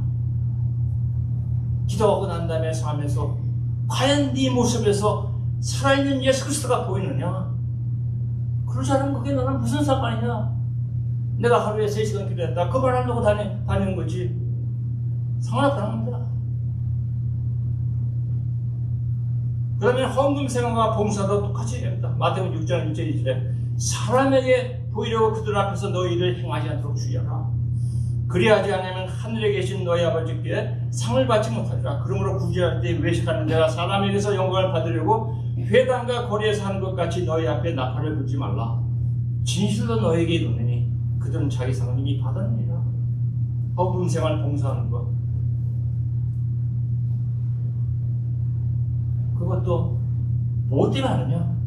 기도하고 난 다음에 삶에서 과연 네 모습에서 살아있는 예수 그리스도가 보이느냐? 그러지 않으면 그게 나랑 무슨 상관이냐? 내가 하루에 3시간 기도한다. 그 말 하려고 다니는 거지. 상관없다는 겁니다. 그러면 헌금 생활과 봉사도 똑같이 됩니다. 마태복음 6장 1절 2절에 사람에게 보이려고 그들 앞에서 너희를 행하지 않도록 주의하라. 그리하지 않으면 하늘에 계신 너희 아버지께 상을 받지 못하리라. 그러므로 구제할 때 외식하는 자가 사람에게서 영광을 받으려고 회당과 거리에서 하는 것 같이 너희 앞에 나팔을 불지 말라. 진실로 너희에게 이르노니 그들은 자기 상을 이미 받았느니라. 범생활 봉사하는 것, 그것도 뭐 때문에 하느냐?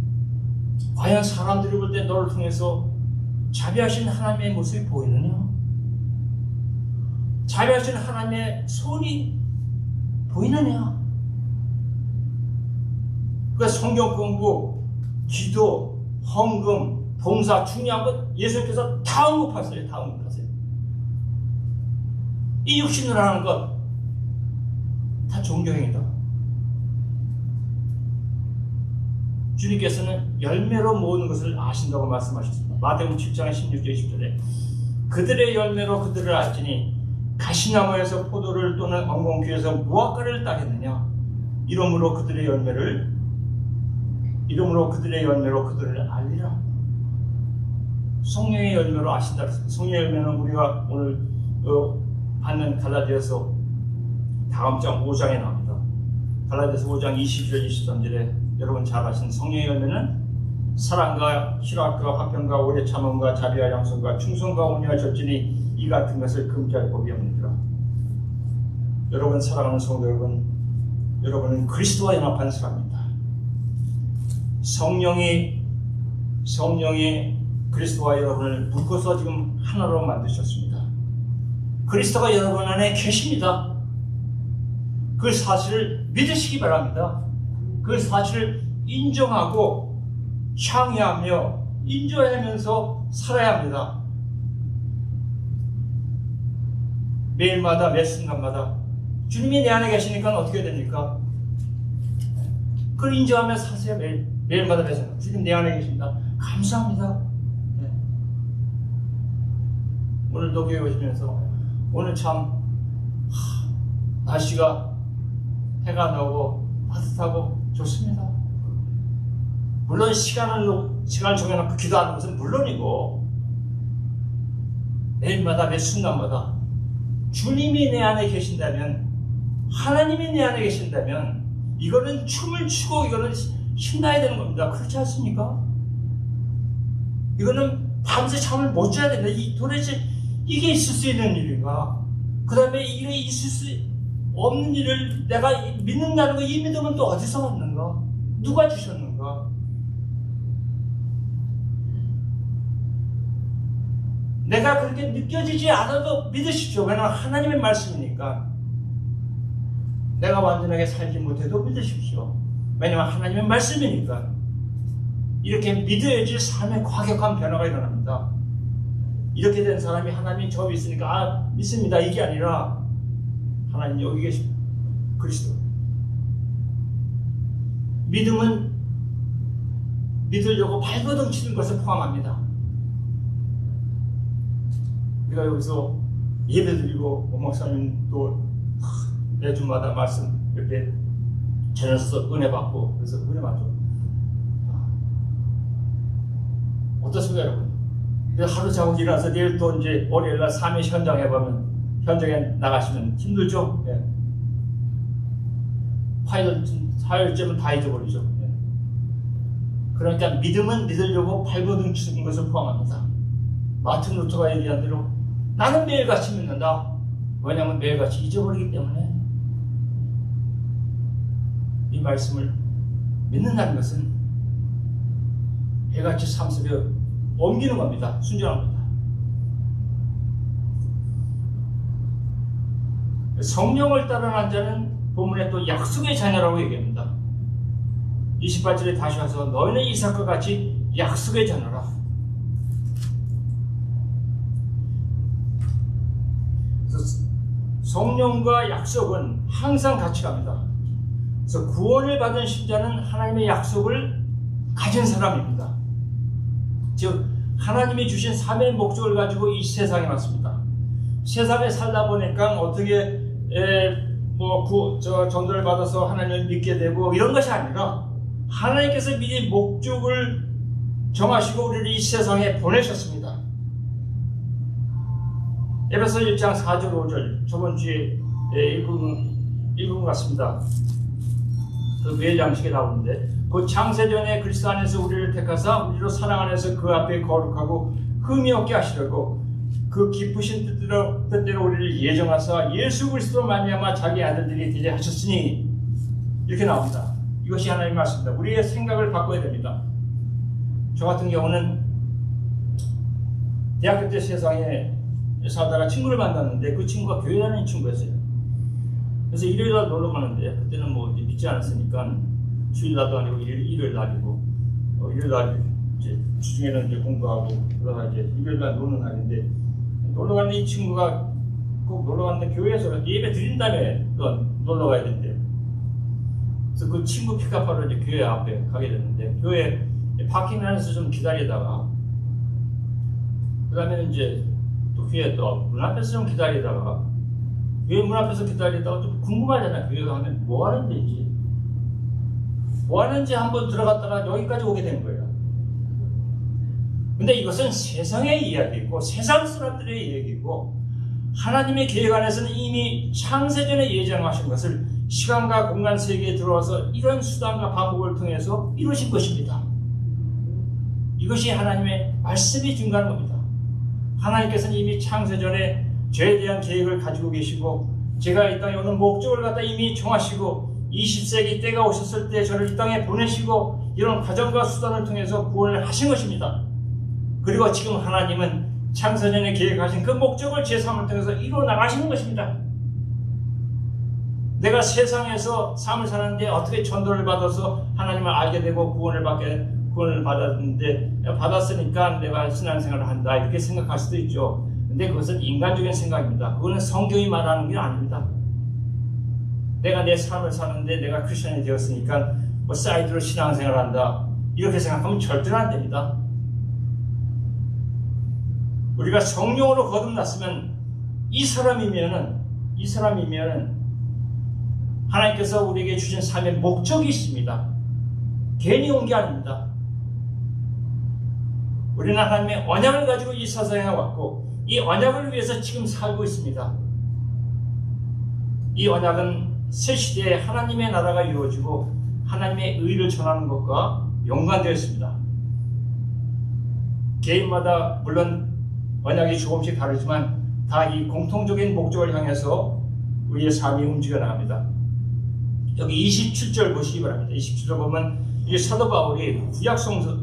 과연 사람들이 볼 때 너를 통해서 자비하신 하나님의 모습이 보이느냐? 자비하신 하나님의 손이 보이느냐? 그러니까 성경 공부, 기도, 헌금, 봉사 중요한 것 예수님께서 다 언급하세요. 다 언급하세요. 이 육신으로 하는 것 다 종교행위다. 주님께서는 열매로 모든 것을 아신다고 말씀하셨습니다. 마태복음 7장 16절 20절에 그들의 열매로 그들을 알지니 가시나무에서 포도를 또는 엉겅퀴에서 무화과를 따겠느냐. 이러므로 그들의 열매로 그들을 알리라. 성령의 열매로 아신다. 성령의 열매는 우리가 오늘 받는 갈라디아서 다음 장 5장에 나옵니다. 갈라디아서 5장 20절 23절에 여러분 잘 아시는 성령의 열매는 사랑과 희락과 화평과 오래 참음과 자비와 양선과 충성과 온유와 절제니 이 같은 것을 금지할 법이 없느니라. 여러분 사랑하는 성도 여러분, 여러분은 그리스도와 연합한 사람입니다. 성령이 그리스도와 여러분을 묶어서 지금 하나로 만드셨습니다. 그리스도가 여러분 안에 계십니다. 그 사실을 믿으시기 바랍니다. 그 사실을 인정하고 향유하며 인정하면서 살아야 합니다. 매일마다 매 순간마다 주님이 내 안에 계시니까 어떻게 됩니까? 그걸 인정하며 사세요. 매일마다 매 순간 주님 내 안에 계십니다. 감사합니다. 네. 오늘도 교회 오시면서 오늘 참 날씨가 해가 나고 따뜻하고 좋습니다. 물론 시간을 정해놓고 기도하는 것은 물론이고 매일마다 매 순간마다 주님이 내 안에 계신다면, 하나님이 내 안에 계신다면 이거는 춤을 추고 이거는 신나야 되는 겁니다. 그렇지 않습니까? 이거는 밤새 잠을 못 자야 됩니다. 도대체 이게 있을 수 있는 일인가? 그 다음에 이게 있을 수 없는 일을 내가 믿는다는 거, 이 믿음은 또 어디서 왔는가? 누가 주셨는가? 내가 그렇게 느껴지지 않아도 믿으십시오. 왜냐하면 하나님의 말씀이니까. 내가 완전하게 살지 못해도 믿으십시오. 왜냐하면 하나님의 말씀이니까. 이렇게 믿어야지 삶에 과격한 변화가 일어납니다. 이렇게 된 사람이 하나님이 저 믿으니까 믿습니다. 이게 아니라 하나님 여기 계십니다. 그리스도. 믿음은 믿으려고 발버둥 치는 것을 포함합니다. 우리가 여기서 예배드리고 목사님도 매주마다 말씀 이렇게 전해서 은혜 받고, 그래서 은혜 받죠. 어떻습니까 여러분? 하루 자고 일어나서 내일 또 이제 월요일날 3일 현장 해보면, 현장에 나가시면 힘들죠? 예. 화요일쯤은 다 잊어버리죠. 예. 그러니까 믿음은 믿으려고 발버둥 치는 것을 포함합니다. 마틴 루터가 얘기한 대로 나는 매일같이 믿는다. 왜냐하면 매일같이 잊어버리기 때문에. 이 말씀을 믿는다는 것은 매일같이 삶 속에 옮기는 겁니다. 순전합니다. 성령을 따르는 자는 본문에 또 약속의 자녀라고 얘기합니다. 28절에 다시 와서 너희는 이삭과 같이 약속의 자녀라. 성령과 약속은 항상 같이 갑니다. 그래서 구원을 받은 신자는 하나님의 약속을 가진 사람입니다. 즉 하나님이 주신 삶의 목적을 가지고 이 세상에 왔습니다. 세상에 살다 보니까 어떻게 전도를 받아서 하나님을 믿게 되고 이런 것이 아니라 하나님께서 미리 목적을 정하시고 우리를 이 세상에 보내셨습니다. 에베소 1장 4절 5절 저번 주에 읽은 것 같습니다. 그 뇌 장식에 나오는데 그 창세전에 그리스도 안에서 우리를 택하사 우리로 사랑 안에서 그 앞에 거룩하고 흠이 없게 하시려고 그 기쁘신 뜻대로 우리를 예정하사 예수 그리스도로 말미암아 자기 아들들이 되게 하셨으니 이렇게 나옵니다. 이것이 하나님의 말씀입니다. 우리의 생각을 바꿔야 됩니다. 저 같은 경우는 대학교 때 세상에 살다가 친구를 만났는데 그 친구가 교회 다니는 친구였어요. 그래서 일요일날 놀러 가는데 그때는 뭐 믿지 않았으니까 주일날도 아니고 일요일날이고 일요일날 이제 주중에는 이제 공부하고 그러다가 이제 일요일날 노는 날인데 놀러 갔는데 이 친구가 꼭 놀러 갔는데 교회에서 예배 드린 다음에 놀러 가야 된대요. 그래서 그 친구 픽업하러 이제 교회 앞에 가게 됐는데 교회 파킹 안에서 좀 기다리다가 그 다음에 이제 또 교회 또 문 앞에서 좀 기다리다가 교회 문 앞에서 기다리다가 좀 궁금하잖아요. 교회 가면 뭐 하는 데인지 한번 들어갔다가 여기까지 오게 된 거예요. 근데 이것은 세상의 이야기고 세상 사람들의 얘기고 하나님의 계획 안에서는 이미 창세전에 예정하신 것을 시간과 공간 세계에 들어와서 이런 수단과 방법을 통해서 이루신 것입니다. 이것이 하나님의 말씀이 중요한 겁니다. 하나님께서는 이미 창세전에 죄에 대한 계획을 가지고 계시고 제가 이 땅에 오는 목적을 갖다 이미 정하시고 20세기 때가 오셨을 때 저를 이 땅에 보내시고 이런 과정과 수단을 통해서 구원을 하신 것입니다. 그리고 지금 하나님은 창세전에 계획하신 그 목적을 제 삶을 통해서 이루어 나가시는 것입니다. 내가 세상에서 삶을 사는데 어떻게 전도를 받아서 하나님을 알게 되고 구원을 받았는데 받았으니까 내가 신앙생활을 한다 이렇게 생각할 수도 있죠. 근데 그것은 인간적인 생각입니다. 그거는 성경이 말하는 게 아닙니다. 내가 내 삶을 사는데 내가 크리스천이 되었으니까 뭐 사이드로 신앙생활을 한다 이렇게 생각하면 절대로 안 됩니다. 우리가 성령으로 거듭났으면 이 사람이면은 하나님께서 우리에게 주신 삶의 목적이 있습니다. 괜히 온 게 아닙니다. 우리는 하나님의 언약을 가지고 이 세상에 왔고 이 언약을 위해서 지금 살고 있습니다. 이 언약은 새 시대에 하나님의 나라가 이루어지고 하나님의 의를 전하는 것과 연관되어 있습니다. 개인마다 물론 언약이 조금씩 다르지만 다 이 공통적인 목적을 향해서 우리의 삶이 움직여 나갑니다. 여기 27절 보시기 바랍니다. 27절 보면 이 사도 바울이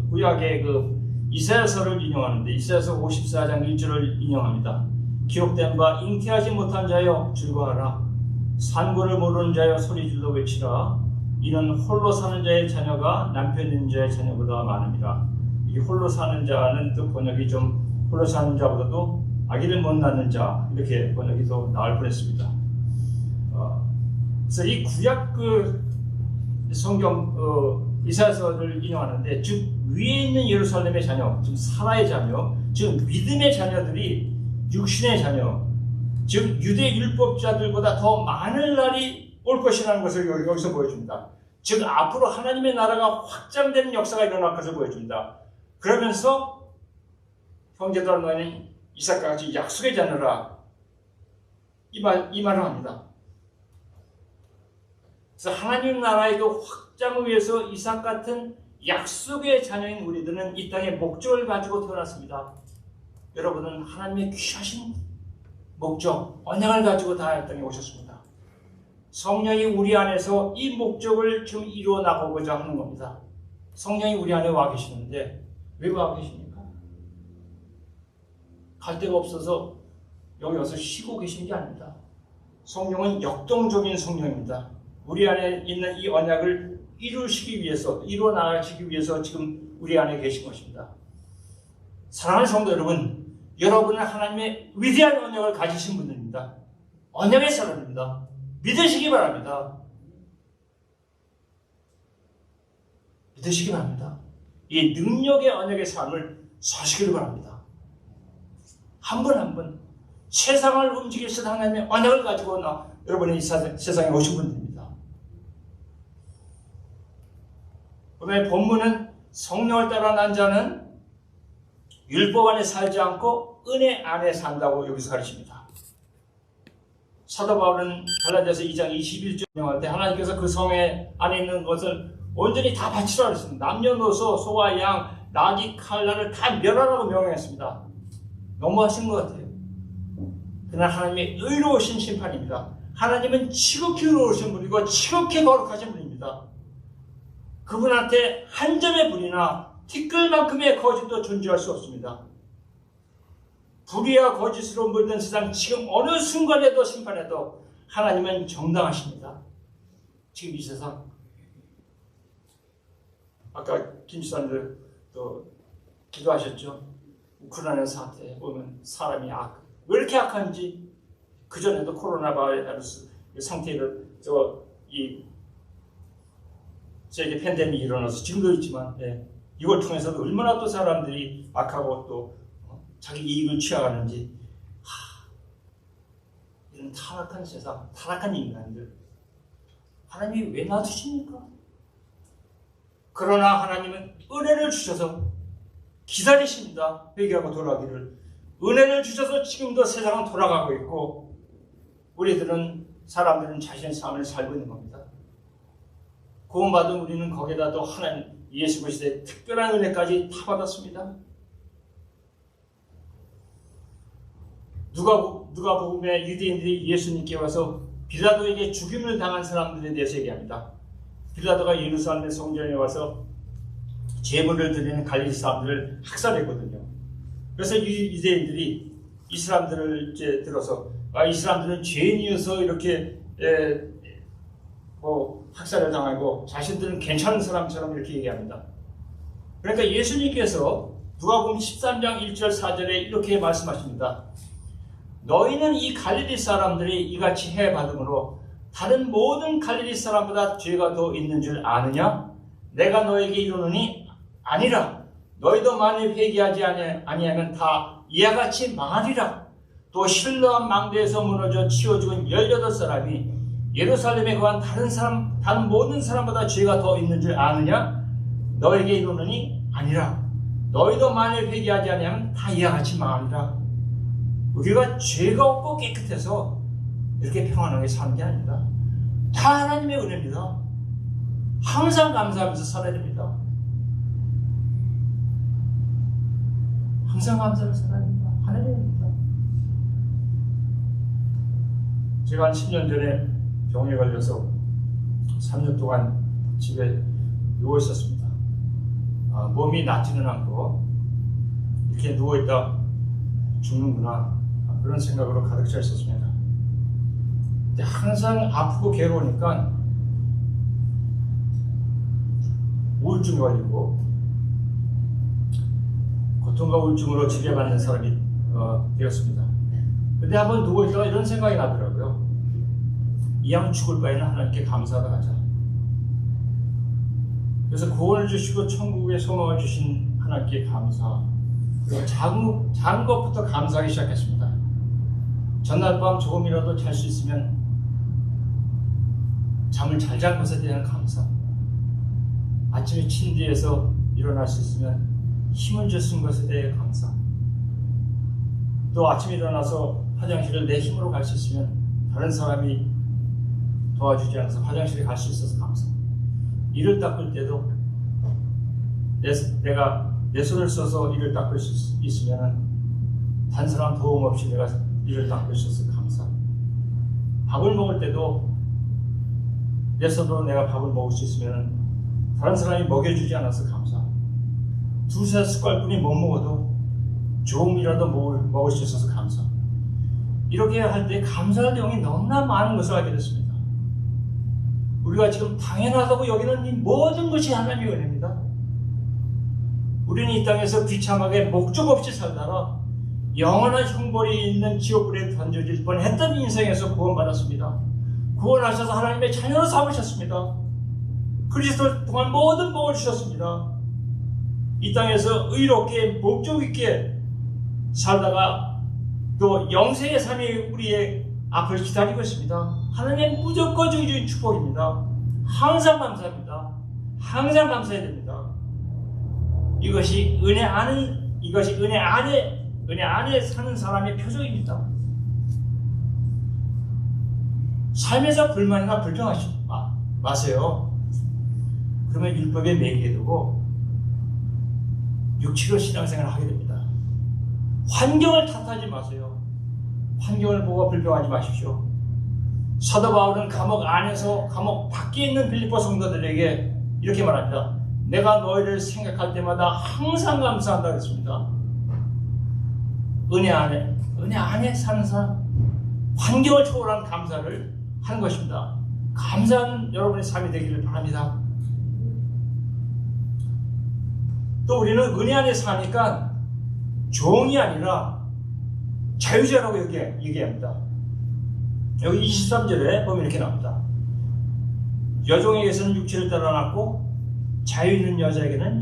구약의 그 이사야서를 인용하는데 이사야서 54장 1절을 인용합니다. 기록된 바 잉태하지 못한 자여 즐거워하라. 산고를 모르는 자여 소리질러 외치라. 이는 홀로 사는 자의 자녀가 남편 있는 자의 자녀보다 많음이라. 이 홀로 사는 자는 또 번역이 좀 홀로 사는 자보다도 아기를 못 낳는 자 이렇게 번역이 더 나을 뻔했습니다. 그래서 이 구약 그 성경 이사야서를 인용하는데 즉 위에 있는 예루살렘의 자녀, 즉 사라의 자녀, 즉 믿음의 자녀들이 육신의 자녀, 즉 유대 율법자들보다 더 많은 날이 올 것이라는 것을 여기서 보여줍니다. 즉 앞으로 하나님의 나라가 확장되는 역사가 일어날 것을 보여줍니다. 그러면서 형제들 너희는 이삭과 같이 약속의 자녀라 이 말을 합니다. 그래서 하나님 나라의 그 확장을 위해서 이삭 같은 약속의 자녀인 우리들은 이 땅에 목적을 가지고 태어났습니다. 여러분은 하나님의 귀하신 목적, 언약을 가지고 다 이 땅에 오셨습니다. 성령이 우리 안에서 이 목적을 좀 이루어 나가고자 하는 겁니다. 성령이 우리 안에 와 계시는데 왜 와 계십니까? 갈 데가 없어서 여기 와서 쉬고 계신 게 아닙니다. 성령은 역동적인 성령입니다. 우리 안에 있는 이 언약을 이루어 나가시기 위해서 지금 우리 안에 계신 것입니다. 사랑하는 성도 여러분, 여러분은 하나님의 위대한 언약을 가지신 분들입니다. 언약의 사람입니다. 믿으시기 바랍니다. 믿으시기 바랍니다. 이 능력의 언약의 삶을 사시기를 바랍니다. 한 분 한 분 세상을 움직이시는 하나님의 언약을 가지고 여러분이 이 세상에 오신 분들입니다. 오늘 본문은 성령을 따라 난 자는 율법 안에 살지 않고 은혜 안에 산다고 여기서 가르칩니다. 사도 바울은 갈라디아서 2장 21절 명할 때 하나님께서 그 성에 안에 있는 것을 온전히 다 바치라 그랬습니다. 남녀노소, 소와 양, 나귀, 칼날을 다 멸하라고 명령했습니다. 너무하신 것 같아요. 그러나 하나님의 의로우신 심판입니다. 하나님은 지극히 의로우신 분이고 지극히 거룩하신 분입니다. 그분한테 한 점의 불이나 티끌만큼의 거짓도 존재할 수 없습니다. 불의와 거짓으로 물든 세상 지금 어느 순간에도 심판해도 하나님은 정당하십니다. 지금 이 세상 아까 김 지사님들 또 기도하셨죠. 우크라이나 사태에 보면 사람이 왜 이렇게 악한지 그전에도 코로나 바이러스 상태를 이 세계 팬데믹이 일어나서 지금도 있지만 이걸 통해서도 얼마나 또 사람들이 악하고 또 자기 이익을 취하가는지 이런 타락한 세상, 타락한 인간들 하나님이 왜 놔두십니까? 그러나 하나님은 은혜를 주셔서 기다리십니다. 회개하고 돌아가기를. 은혜를 주셔서 지금도 세상은 돌아가고 있고 사람들은 자신의 삶을 살고 있는 겁니다. 구원받은 우리는 거기다 또 하나님 예수 그리스도의 특별한 은혜까지 다 받았습니다. 누가복음에 유대인들이 예수님께 와서 빌라도에게 죽임을 당한 사람들에 대해서 얘기합니다. 빌라도가 예루살렘 성전에 와서 제물을 드리는 갈릴리 사람들을 학살했거든요. 그래서 유대인들이 이 사람들을 이제 들어서 이 사람들은 죄인이어서 이렇게 학살을 당하고 자신들은 괜찮은 사람처럼 이렇게 얘기합니다. 그러니까 예수님께서 누가복음 13장 1절 4절에 이렇게 말씀하십니다. 너희는 이 갈릴리 사람들이 이같이 해받음으로 다른 모든 갈릴리 사람보다 죄가 더 있는 줄 아느냐? 내가 너에게 이르노니 아니라. 너희도 만일 회개하지 아니하면 다 이와 같이 망하리라. 또 실로암 망대에서 무너져 치워 죽은 18사람이 예루살렘에 거한 다른 모든 사람보다 죄가 더 있는 줄 아느냐? 너에게 이르노니 아니라. 너희도 만일 회개하지 아니하면 다 이와 같이 망하리라. 우리가 죄가 없고 깨끗해서 이렇게 평안하게 사는 게 아닙니다. 다 하나님의 은혜입니다. 항상 감사하면서 살아야 됩니다. 항상 감사하면서 살아야 됩니다. 하나님의 은혜입니다. 제가 한 10년 전에 병에 걸려서 3년 동안 집에 누워 있었습니다. 몸이 낫지는 않고 이렇게 누워있다 죽는구나 그런 생각으로 가득 차 있었습니다. 근데 항상 아프고 괴로우니까 우울증이 걸리고 고통과 우울증으로 치료받는 사람이 되었습니다. 근데 한번 누워있다가 이런 생각이 나더라고요. 이 양 죽을 바에는 하나님께 감사하다 하자. 그래서 구원을 주시고 천국의 소망을 주신 하나님께 감사. 그리고 작은 것부터 감사하기 시작했습니다. 전날 밤 조금이라도 잘 수 있으면 잠을 잘 잔 것에 대한 감사. 아침에 침대에서 일어날 수 있으면 힘을 줬은 것에 대해 감사. 또 아침에 일어나서 화장실을 내 힘으로 갈 수 있으면 다른 사람이 도와주지 않아서 화장실에 갈 수 있어서 감사. 이를 닦을 때도 내가 내 손을 써서 이를 닦을 수 있으면 다른 사람 도움 없이 내가 이를 닦을 수 있어서 감사. 밥을 먹을 때도 내 손으로 내가 밥을 먹을 수 있으면 다른 사람이 먹여주지 않아서 감사. 두세 숟갈뿐이 못 먹어도 조금이라도 먹을 수 있어서 감사. 이렇게 할 때 감사할 내용이 너무나 많은 것을 알게 됐습니다. 우리가 지금 당연하다고 여기는 이 모든 것이 하나님의 은혜입니다. 우리는 이 땅에서 비참하게 목적 없이 살다가 영원한 형벌이 있는 지옥불에 던져질 뻔했던 인생에서 구원받았습니다. 구원하셔서 하나님의 자녀로 삼으셨습니다. 그리스도 동안 모든 복을 주셨습니다. 이 땅에서 의롭게 목적 있게 살다가 또 영생의 삶이 우리의 앞을 기다리고 있습니다. 하나님의 무조건적인 축복입니다. 항상 감사합니다. 항상 감사해야 됩니다. 이것이 은혜 안은 이것이 은혜 안에 사는 사람의 표적입니다. 삶에서 불만이나 불평하지 마세요. 그러면 율법에 매이게 되고 육체로 신앙생활을 하게 됩니다. 환경을 탓하지 마세요. 환경을 보고 불평하지 마십시오. 사도 바울은 감옥 안에서 감옥 밖에 있는 빌립보 성도들에게 이렇게 말합니다. 내가 너희를 생각할 때마다 항상 감사한다고 했습니다. 은혜 안에 사는 사람, 환경을 초월한 감사를 하는 것입니다. 감사하는 여러분의 삶이 되기를 바랍니다. 또 우리는 은혜 안에 사니까 종이 아니라 자유자라고 얘기합니다. 여기 23절에 보면 이렇게 나옵니다. 여종에게서는 육체를 따라놨고 자유 있는 여자에게는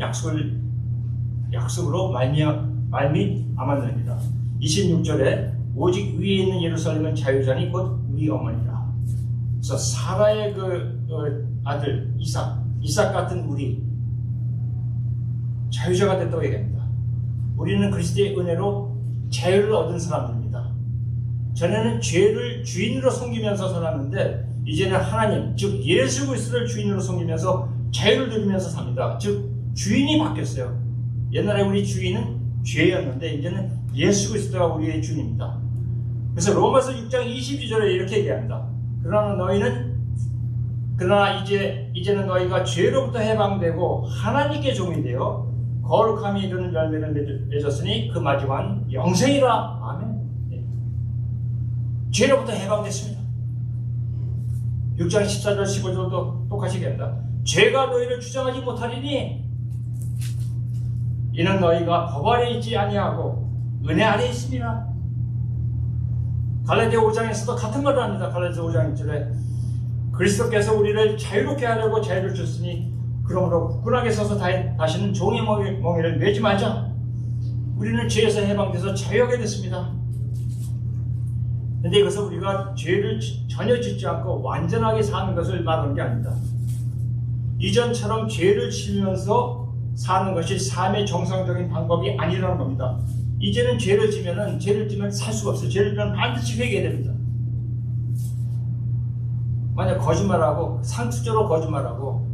약속으로 말미암았느니라. 26절에 오직 위에 있는 예루살렘은 자유자니 곧 우리 어머니라. 그래서 사라의 그 아들 이삭 같은 우리 자유자가 됐다고 얘기합니다. 우리는 그리스도의 은혜로 자유를 얻은 사람들입니다. 전에는 죄를 주인으로 섬기면서 살았는데 이제는 하나님, 즉 예수 그리스도를 주인으로 섬기면서 자유를 누리면서 삽니다. 즉 주인이 바뀌었어요. 옛날에 우리 주인은 죄였는데 이제는 예수 그리스도가 우리의 주인입니다. 그래서 로마서 6장 22절에 이렇게 얘기합니다. 그러나 이제는 너희가 죄로부터 해방되고 하나님께 종이 되어 거룩함이 이루는 열매를 맺었으니 그 마지막은 영생이라. 아멘. 네. 죄로부터 해방됐습니다. 6장 14절 15절도 똑같이 얘기합니다. 죄가 너희를 주장하지 못하리니 이는 너희가 법 아래 있지 아니하고 은혜 아래 있습니다. 갈라디아 5장에서도 같은 말을 합니다. 갈라디아 5장 1절에 그리스도께서 우리를 자유롭게 하려고 자유를 줬으니 그러므로 굳건하게 서서 다시는 종의 멍에를 매지 말자. 우리는 죄에서 해방돼서 자유하게 됐습니다. 그런데 이것은 우리가 죄를 전혀 짓지 않고 완전하게 사는 것을 말하는 게 아닙니다. 이전처럼 죄를 지면서 사는 것이 삶의 정상적인 방법이 아니라는 겁니다. 이제는 죄를 지면 살 수가 없어요. 죄를 지면 반드시 회개해야 됩니다. 만약 거짓말하고 상투적으로 거짓말하고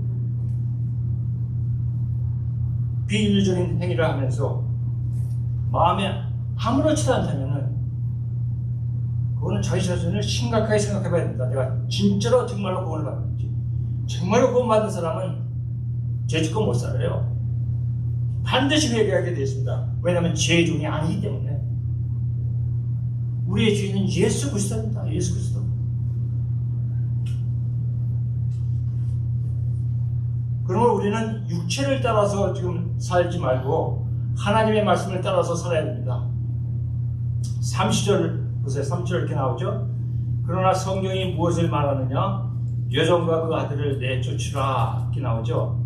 비윤리적인 행위를 하면서 마음에 아무렇지도 않다면은 그거는 자기 자신을 심각하게 생각해 봐야 됩니다. 내가 진짜로 정말로 구원을 받는지. 정말로 구원받은 사람은 죄짓고 못 살아요. 반드시 회개하게 되어 있습니다. 왜냐하면 죄의 종이 아니기 때문에. 우리의 주인은 예수 그리스도입니다. 예수 그리스도. 그러면 우리는 육체를 따라서 지금 살지 말고 하나님의 말씀을 따라서 살아야 됩니다. 30절 보세요. 30절 이렇게 나오죠. 그러나 성경이 무엇을 말하느냐? 여종과 그 아들을 내쫓으라 이렇게 나오죠.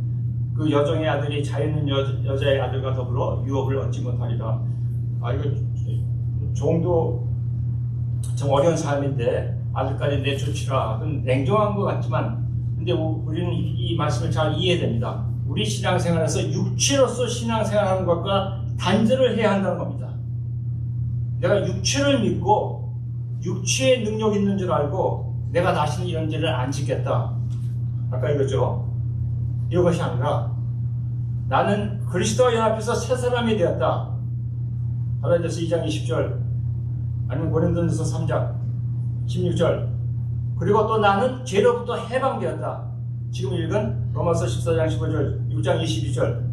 그 여종의 아들이 자유있는 여자의 아들과 더불어 유업을 얻지 못하리라. 이거 종도 참 어려운 삶인데 아들까지 내쫓으라. 그건 냉정한 것 같지만 근데 우리는 이 말씀을 잘 이해해야 됩니다. 우리 신앙생활에서 육체로서 신앙생활하는 것과 단절을 해야 한다는 겁니다. 내가 육체를 믿고 육체의 능력이 있는 줄 알고 내가 다시는 이런 죄를 안 짓겠다. 아까 이거죠. 이것이 아니라 나는 그리스도와 연합해서 새 사람이 되었다. 갈라디아서 2장 20절 아니면 고린도전서 3장 16절 그리고 또 나는 죄로부터 해방되었다. 지금 읽은 로마서 14장 15절 6장 22절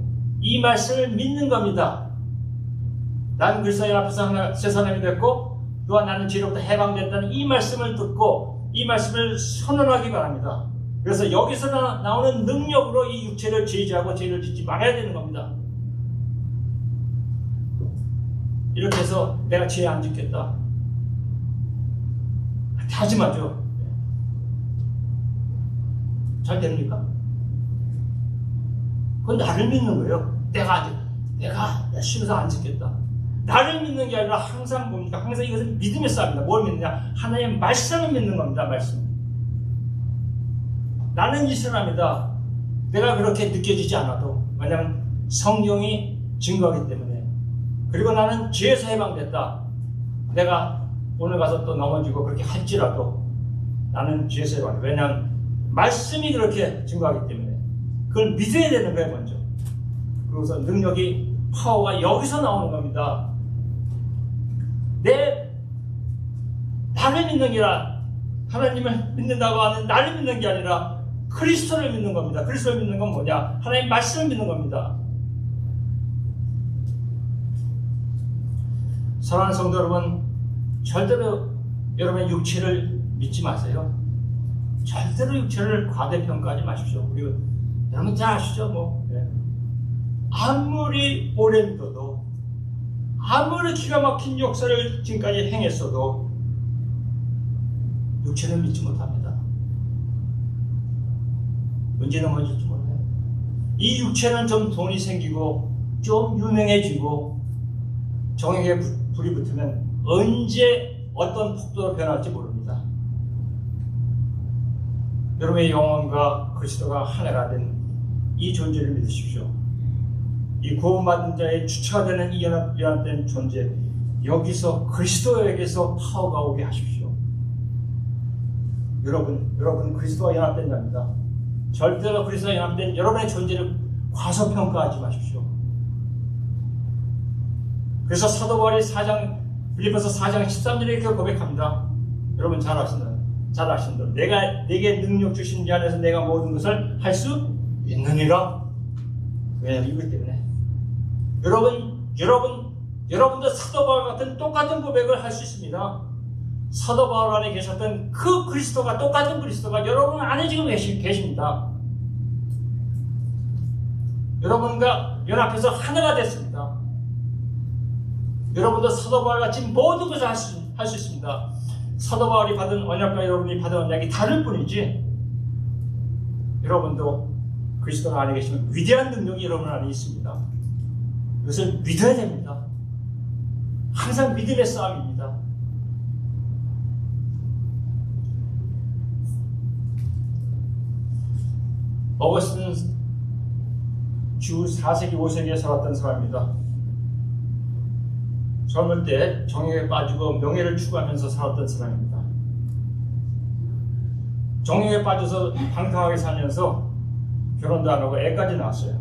이 말씀을 믿는 겁니다. 나는 그리스도와 연합해서 새 사람이 됐고 또한 나는 죄로부터 해방됐다는 이 말씀을 듣고 이 말씀을 선언하기 바랍니다. 그래서 여기서 나오는 능력으로 이 육체를 제지하고 죄를 짓지 말아야 되는 겁니다. 이렇게 해서 내가 죄 안 짓겠다. 하지 마죠. 잘 됩니까? 그건 나를 믿는 거예요. 내가 심해서 안 짓겠다. 나를 믿는 게 아니라 항상 뭡니까? 항상 이것은 믿음의 싸움입니다. 뭘 믿느냐? 하나님의 말씀을 믿는 겁니다. 말씀. 나는 이 사람이다. 내가 그렇게 느껴지지 않아도 왜냐하면 성경이 증거하기 때문에 그리고 나는 죄에서 해방됐다. 내가 오늘 가서 또 넘어지고 그렇게 할지라도 나는 죄에서 해방됐다. 왜냐하면 말씀이 그렇게 증거하기 때문에 그걸 믿어야 되는 거예요, 먼저. 그래서 능력이, 파워가 여기서 나오는 겁니다. 나를 믿는 게 아니라, 하나님을 믿는다고 하는 나를 믿는 게 아니라 그리스도를 믿는 겁니다. 그리스도를 믿는 건 뭐냐? 하나님 말씀을 믿는 겁니다. 사랑하는 성도 여러분, 절대로 여러분의 육체를 믿지 마세요. 절대로 육체를 과대평가하지 마십시오. 그리고 여러분 잘 아시죠? 아무리 오래 믿어도, 아무리 기가 막힌 역사를 지금까지 행했어도 육체는 믿지 못합니다. 언제나 먼저지 몰라요. 이 육체는 좀 돈이 생기고 좀 유명해지고 정욕에 불이 붙으면 언제 어떤 폭도로 변할지 모릅니다. 여러분의 영혼과 그리스도가 하나가 된 이 존재를 믿으십시오. 이 구원받은 자의 주체가 되는 이 연합된 존재, 여기서 그리스도에게서 파워가 오게 하십시오. 여러분 그리스도와 연합된 자입니다. 절대로 그리스도와 연합된 여러분의 존재를 과소평가하지 마십시오. 그래서 사도 바울이 빌립보서 4장 13절에 이렇게 고백합니다. 여러분 잘 아신다. 내게 능력 주신 자 안에서 내가 모든 것을 할 수 있느니라. 왜냐하면 이것 때문에 여러분도 사도 바울 같은 똑같은 고백을 할 수 있습니다. 사도 바울 안에 계셨던 그 그리스도가, 똑같은 그리스도가 여러분 안에 지금 계십니다. 여러분과 연합해서 하나가 됐습니다. 여러분도 사도 바울 같이 모든 것을 할 수 있습니다. 사도 바울이 받은 언약과 여러분이 받은 언약이 다를 뿐이지, 여러분도 그리스도 안에 계시면 위대한 능력이 여러분 안에 있습니다. 이것을 믿어야 됩니다. 항상 믿음의 싸움입니다. 어거스틴은 주 4세기 5세기에 살았던 사람입니다. 젊을 때 정욕에 빠지고 명예를 추구하면서 살았던 사람입니다. 정욕에 빠져서 방탕하게 살면서 결혼도 안 하고 애까지 낳았어요.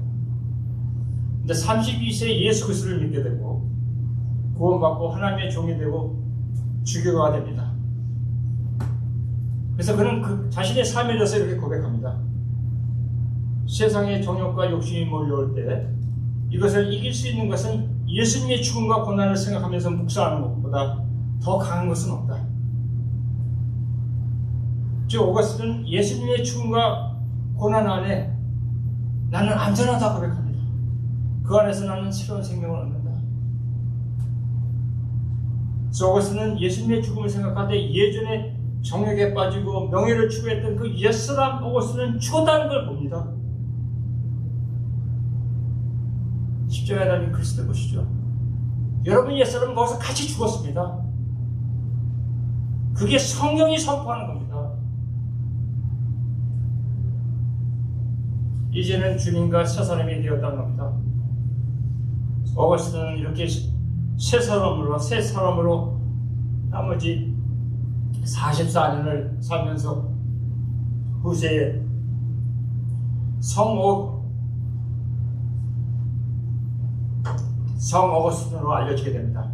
근데 32세에 예수 그리스도를 믿게 되고 구원받고 하나님의 종이 되고 주교가 됩니다. 그래서 그는 자신의 삶에 대해서 이렇게 고백합니다. 세상의 정욕과 욕심이 몰려올 때 이것을 이길 수 있는 것은 예수님의 죽음과 고난을 생각하면서 묵상하는 것보다 더 강한 것은 없다. 즉 오거스틴은 예수님의 죽음과 고난 안에 나는 안전하다 고백합니다. 그 안에서 나는 새로운 생명을 얻는다. 그래서 오거스틴은 예수님의 죽음을 생각할 때 예전에 정욕에 빠지고 명예를 추구했던 그 옛사람 오거스틴은 죽었다는 걸 봅니다. 십자가에 달린 그리스도 보시죠. 여러분 옛사람은 거기서 같이 죽었습니다. 그게 성경이 선포하는 겁니다. 이제는 주님과 새 사람이 되었다는 겁니다. 어거스틴은 이렇게 새 사람으로 나머지 44년을 살면서 후세에 성 어거스틴으로 알려지게 됩니다.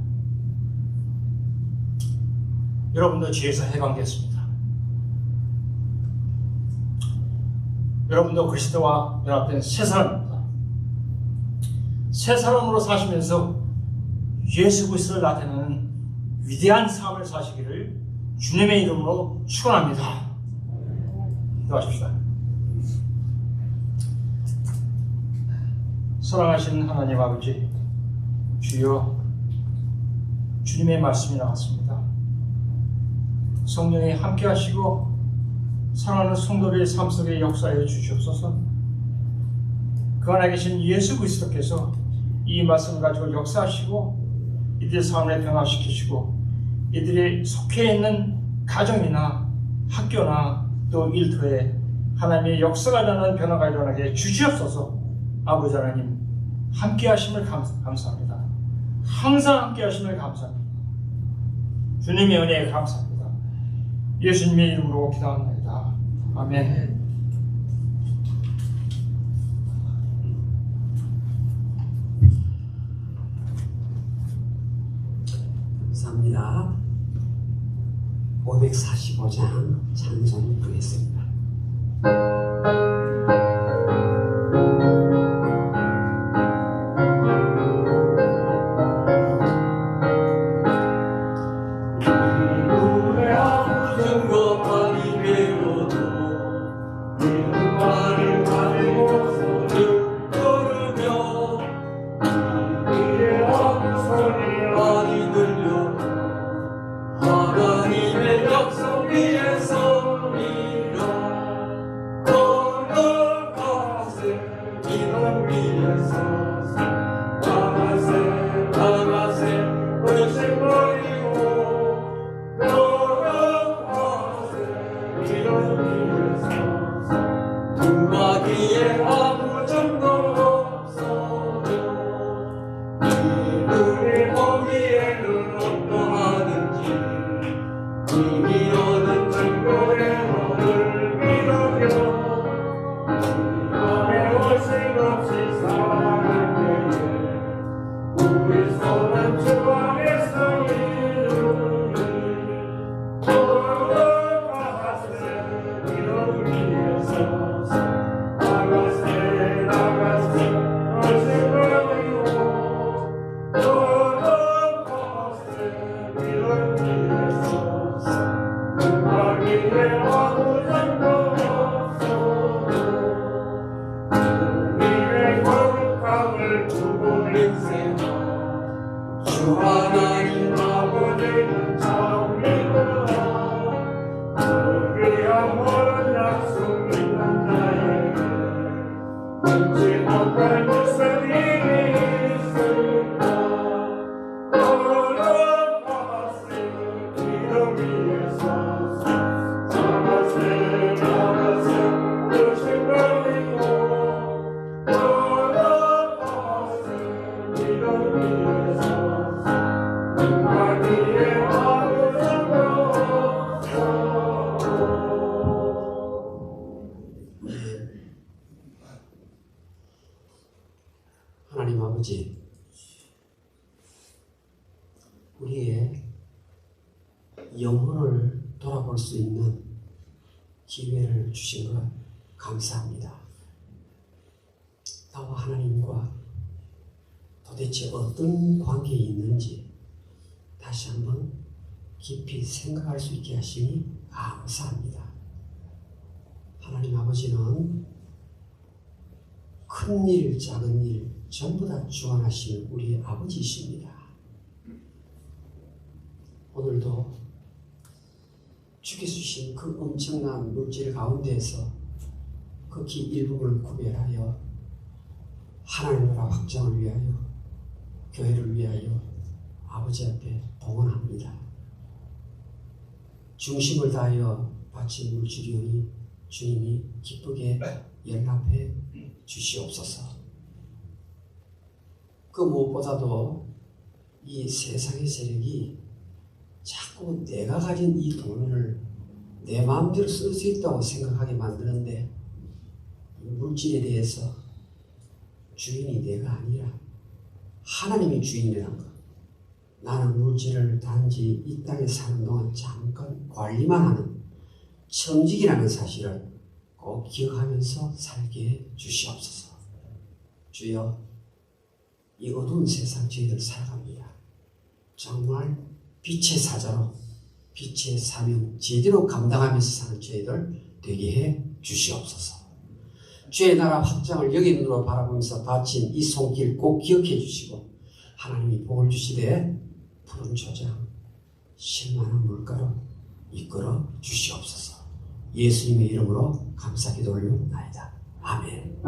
여러분도 죄에서 해방됐습니다. 여러분도 그리스도와 연합된 새 사람입니다. 새 사람으로 사시면서 예수 그리스도를 나타내는 위대한 삶을 사시기를 주님의 이름으로 축원합니다. 기도하십시다. 사랑하시는 하나님 아버지, 주여, 주님의 말씀이 나왔습니다. 성령이 함께 하시고 사랑하는 성도들의 삶 속에 역사해 주시옵소서. 그 안에 계신 예수 그리스도께서 이 말씀을 가지고 역사하시고 이들의 삶을 변화시키시고 이들이 속해 있는 가정이나 학교나 또 일터에 하나님의 역사가 일어나는 변화가 일어나게 주시옵소서. 아버지 하나님 함께 하심을 감사합니다. 항상 함께 하심을 감사합니다. 주님의 은혜에 감사합니다. 예수님의 이름으로 기도합니다. 아멘. 감사합니다. 545장 찬송 부르겠습니다. 하나님 아버지, 우리의 영혼을 돌아볼 수 있는 기회를 주신 것 감사합니다. 나와 하나님과 도대체 어떤 관계에 있는지 다시 한번 깊이 생각할 수 있게 하시니 감사합니다. 하나님 아버지는 큰 일, 작은 일 전부 다 주관하시는 우리의 아버지이십니다. 오늘도 주께서 주신 그 엄청난 물질 가운데에서 극히 일부분을 구별하여 하나님 나라 확장을 위하여, 교회를 위하여 아버지 앞에 봉헌합니다. 중심을 다하여 바친 물질이오니 주님이 기쁘게 연락해 주시옵소서. 그 무엇보다도 이 세상의 세력이 자꾸 내가 가진 이 돈을 내 마음대로 쓸 수 있다고 생각하게 만드는데, 이 물질에 대해서 주인이 내가 아니라 하나님이 주인이라는 것, 나는 물질을 단지 이 땅에 사는 동안 잠깐 관리만 하는 청직이라는 사실을 꼭 기억하면서 살게 해 주시옵소서. 주여, 이 어두운 세상 저희들 살아갑니다. 정말 빛의 사자로 빛의 사명 제대로 감당하면서 사는 저희들 되게 해 주시옵소서. 주의 나라 확장을 여기 눈으로 바라보면서 바친 이 손길 꼭 기억해 주시고, 하나님이 복을 주시되 푸른 초장 실만한 물가로 이끌어 주시옵소서. 예수님의 이름으로 감사 기도 올려옵나이다. 아멘.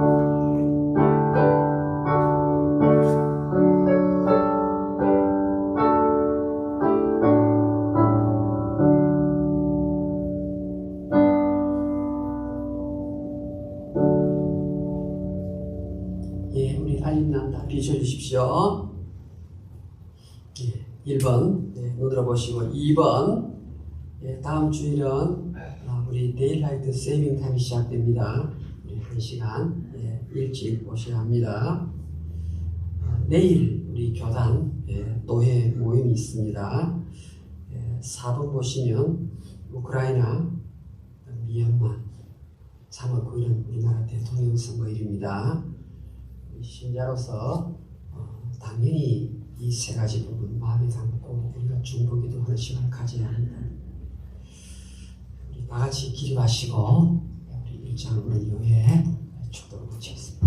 예, 우리 알림난다 비춰주십시오. 1번 눈으로 보시고 2번 다음 주일은 우리 데일라이트 세이빙 타임이 시작됩니다. 우리 1시간 일찍 오셔야 합니다. 내일 우리 교단 노예 모임이 있습니다. 4번 보시면 우크라이나, 미얀마, 3월 9일은 우리나라 대통령 선거일입니다. 신자로서 당연히 이 세 가지 부분 마음에 담고 우리가 중보기도하는 시간을 가져야 합니다. 우리 다 같이 기도하시고 우리 1장을 오는 이후에 축도를 마치겠습니다.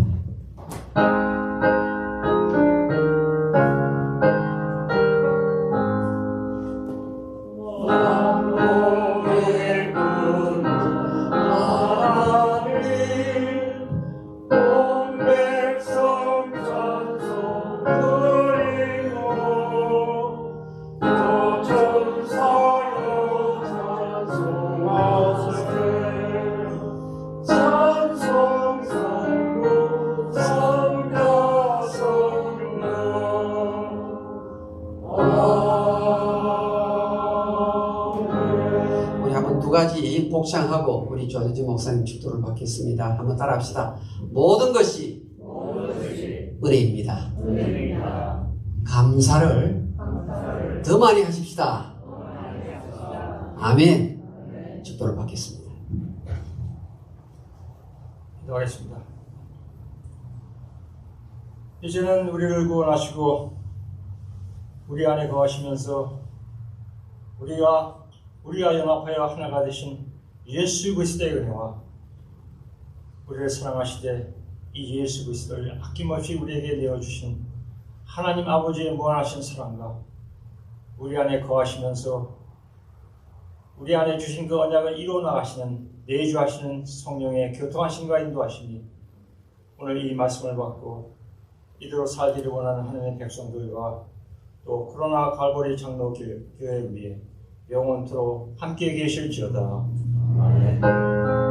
두 가지 복창하고 우리 조재주 목사님 축도를 받겠습니다. 한번 따라합시다. 모든 것이 은혜입니다. 감사를 더 많이 하십시다. 아멘. 축도를 받겠습니다. 기도하겠습니다. 이제는 우리를 구원하시고 우리 안에 거하시면서 우리와 연합하여 하나가 되신 예수 그리스도의 은혜와 우리를 사랑하시되 이 예수 그리스도를 아낌없이 우리에게 내어주신 하나님 아버지의 무한하신 사랑과 우리 안에 거하시면서 우리 안에 주신 그 언약을 이루어 나가시는 내주하시는 성령의 교통하심과 인도하심이 오늘 이 말씀을 받고 이대로 살기를 원하는 하나님의 백성들과 또 코로나 갈보리 장로교회를 위해 영원토록 함께 계실지어다. 아멘.